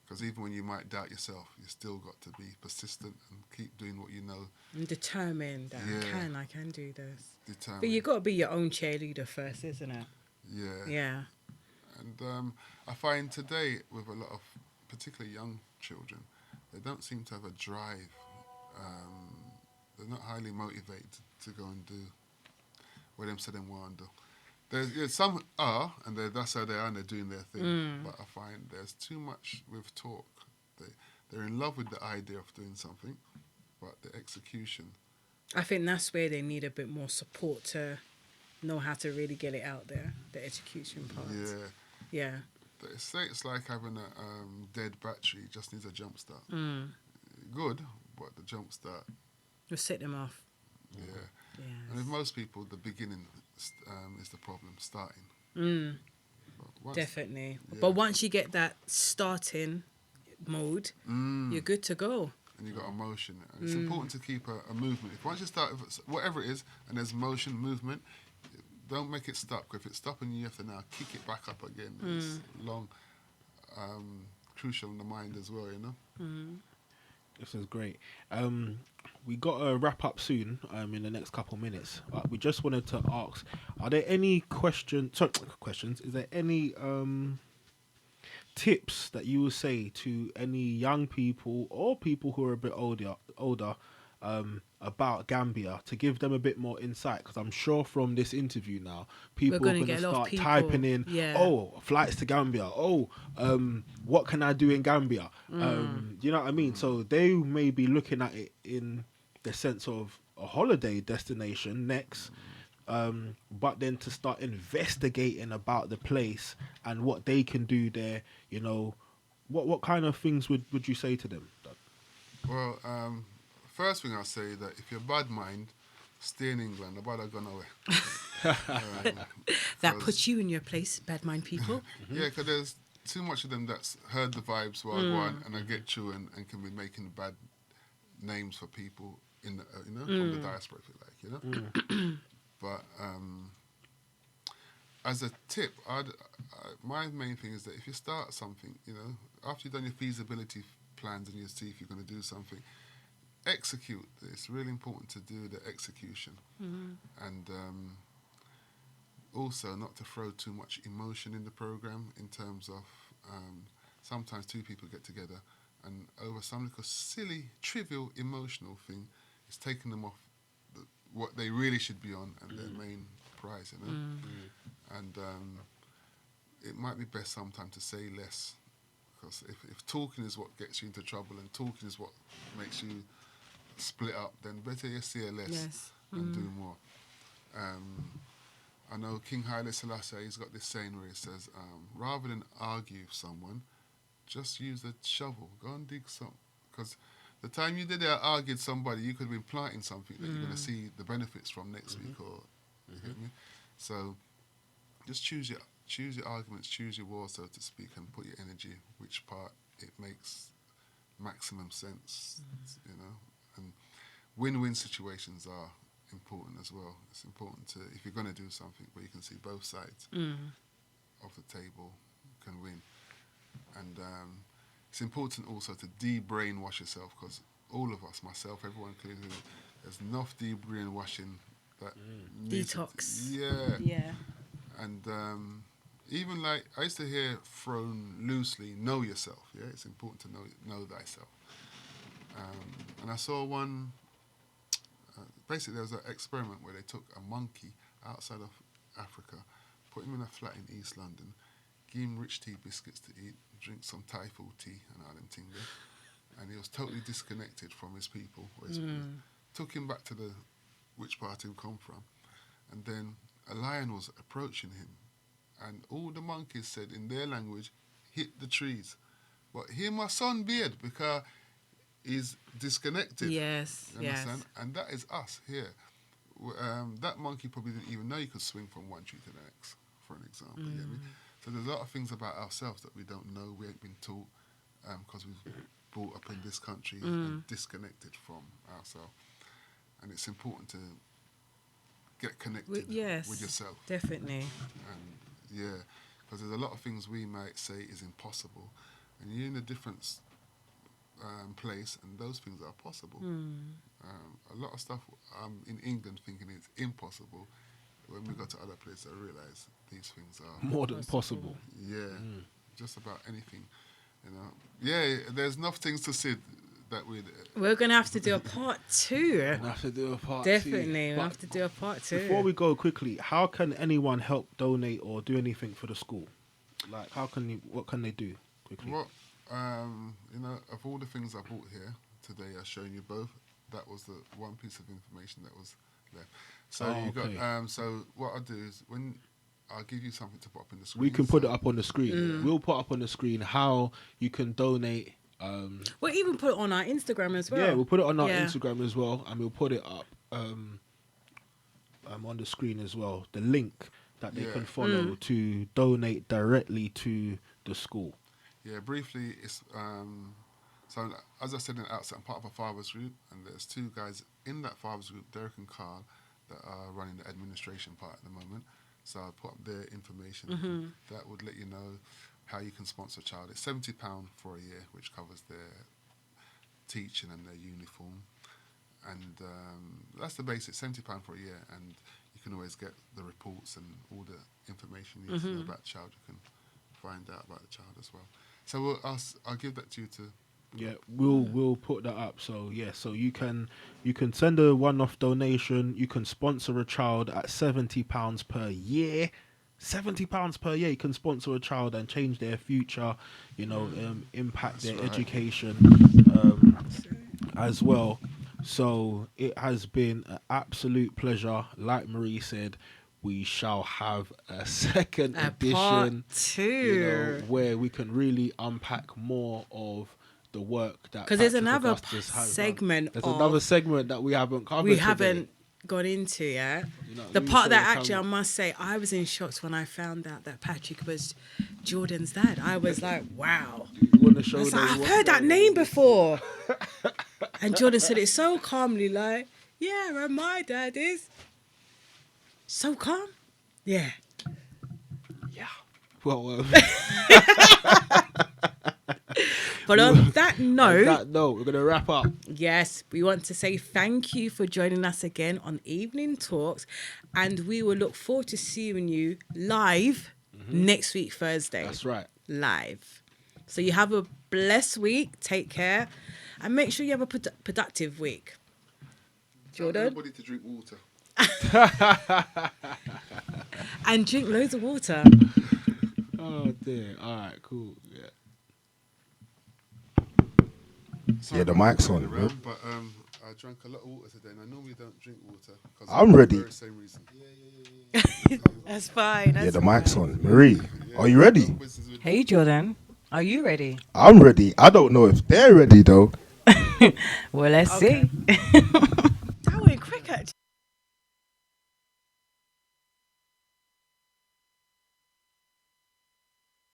Because even when you might doubt yourself, you still got to be persistent and keep doing what you know. I'm determined that Yeah. I can do this. Determined. But you got to be your own cheerleader first, isn't it? Yeah. Yeah. And I find today with a lot of particularly young children, they don't seem to have a drive. They're not highly motivated to go and do what them said they want to do. There's some are, and that's how they are, and they're doing their thing. But I find there's too much with talk. They're in love with the idea of doing something, but the execution. I think that's where they need a bit more support to know how to really get it out there, the execution part. Yeah. Yeah. They say it's like having a dead battery, it just needs a jump start. Good, but the jump start. Just set them off. Yeah. Yeah. And with most people, the beginning is the problem, starting. But once- Definitely. Yeah. But once you get that starting mode, you're good to go. And you got a motion. And it's important to keep a movement. If once you start, whatever it is, and there's motion, movement, don't make it stop. If it's stopping, you have to now kick it back up again. It's long, crucial in the mind as well, you know? This is great. We got to wrap up soon in the next couple minutes. But we just wanted to ask, are there any questions? Is there any tips that you would say to any young people or people who are a bit older about Gambia to give them a bit more insight? Because I'm sure from this interview now, people are going to start typing in, flights to Gambia. What can I do in Gambia? You know what I mean? So they may be looking at it in the sense of a holiday destination next. But then to start investigating about the place and what they can do there, you know, what kind of things would you say to them? Well, first thing I'll say that if you're bad mind, stay in England. The bad are gone away. That puts you in your place, bad mind people. Yeah, because there's too much of them that's heard the vibes while one and they get through and can be making bad names for people in the, from the diaspora, if you like, you know. But as a tip, my main thing is that if you start something, you know, after you've done your feasibility plans and you see if you're going to do something, execute. It's really important to do the execution. And also not to throw too much emotion in the program in terms of sometimes two people get together and over some little silly, trivial, emotional thing, it's taking them off what they really should be on and their main prize, you know. And it might be best sometimes to say less, because if talking is what gets you into trouble and talking is what makes you split up, then better you say less and do more. I know King Haile Selassie, he's got this saying where he says, rather than argue with someone, just use a shovel, go and dig some, because the time you did that, argued somebody, you could have been planting something that you're going to see the benefits from next week, or you get me? So just choose your arguments, choose your war, so to speak, and put your energy which part it makes maximum sense, you know. And win-win situations are important as well. It's important to, if you're going to do something where you can see both sides of the table can win. And it's important also to de-brainwash yourself, because all of us, myself, everyone including, there's enough de-brainwashing that Detox. Yeah. And even like, I used to hear thrown loosely, know yourself. Yeah, it's important to know thyself. And I saw one, basically there was an experiment where they took a monkey outside of Africa, put him in a flat in East London, give him rich tea biscuits to eat, drink some Thai food tea and all them things there. And he was totally disconnected from his people. Took him back to which part he'd come from. And then a lion was approaching him. And all the monkeys said in their language, hit the trees. But hear my son beard, because he's disconnected. Yes, You understand? And that is us here. That monkey probably didn't even know you could swing from one tree to the next, for an example. You get me? So there's a lot of things about ourselves that we don't know, we ain't been taught, because we've brought up in this country and disconnected from ourselves. And it's important to get connected with yourself. Definitely. And yeah, because there's a lot of things we might say is impossible, and you're in a different place, and those things are possible. A lot of stuff in England thinking it's impossible. When we go to other places, I realise these things are More than possible. just about anything. You know, there's enough things to say that We're gonna have to do a part 2. We'll have to do a part Definitely, 2. we'll have to do a part 2. Before we go quickly, how can anyone help donate or do anything for the school? Like, what can they do quickly? Well, you know, of all the things I bought here today, I've shown you both. That was the one piece of information that was left. So got. So what I'll do is when I'll give you something to put up on the screen. We can put it up on the screen. We'll put up on the screen how you can donate. We'll even put it on our Instagram as well. Yeah, we'll put it on our Instagram as well, and we'll put it up on the screen as well. The link that they can follow to donate directly to the school. Yeah, briefly, it's so as I said in the outset, I'm part of a fathers group, and there's 2 guys in that fathers group, Derek and Carl, that are running the administration part at the moment. So I'll put up their information. That would let you know how you can sponsor a child. It's £70 for a year, which covers their teaching and their uniform. And that's the basic, £70 for a year. And you can always get the reports and all the information you need to know about the child. You can find out about the child as well. So I'll give that to you to... Yeah, we'll put that up. So so you can send a one-off donation. You can sponsor a child at £70 per year. £70 per year. You can sponsor a child and change their future. You know, impact their education as well. So it has been an absolute pleasure. Like Marie said, we shall have a second edition, part 2, you know, where we can really unpack more of the work that, because there's Patrick another Augustus has segment. done. There's another segment that we haven't covered. Haven't got into yet. You know, the we part saw that it actually, I must say, I was in shock when I found out that Patrick was Jordan's dad. I was like, wow. You want to show I was them like, I've what- heard that name before. And Jordan said it so calmly, like, yeah, and my dad is. So calm. Yeah. Well, But on that note, we're going to wrap up. yes, we want to say thank you for joining us again on Evening Talks. And we will look forward to seeing you live next week, Thursday. That's right. Live. So you have a blessed week. Take care. And make sure you have a productive week. Jordan? Everybody to drink water. And drink loads of water. Oh, dear. All right, cool. Yeah. Sorry The about mic's going on, around, but I drank a lot of water today, and I normally don't drink water. I'm ready. For the very same reason. That's fine. That's The mic's on. Marie, are you ready? Hey, Jordan. Are you ready? I'm ready. I don't know if they're ready though. Well, let's see.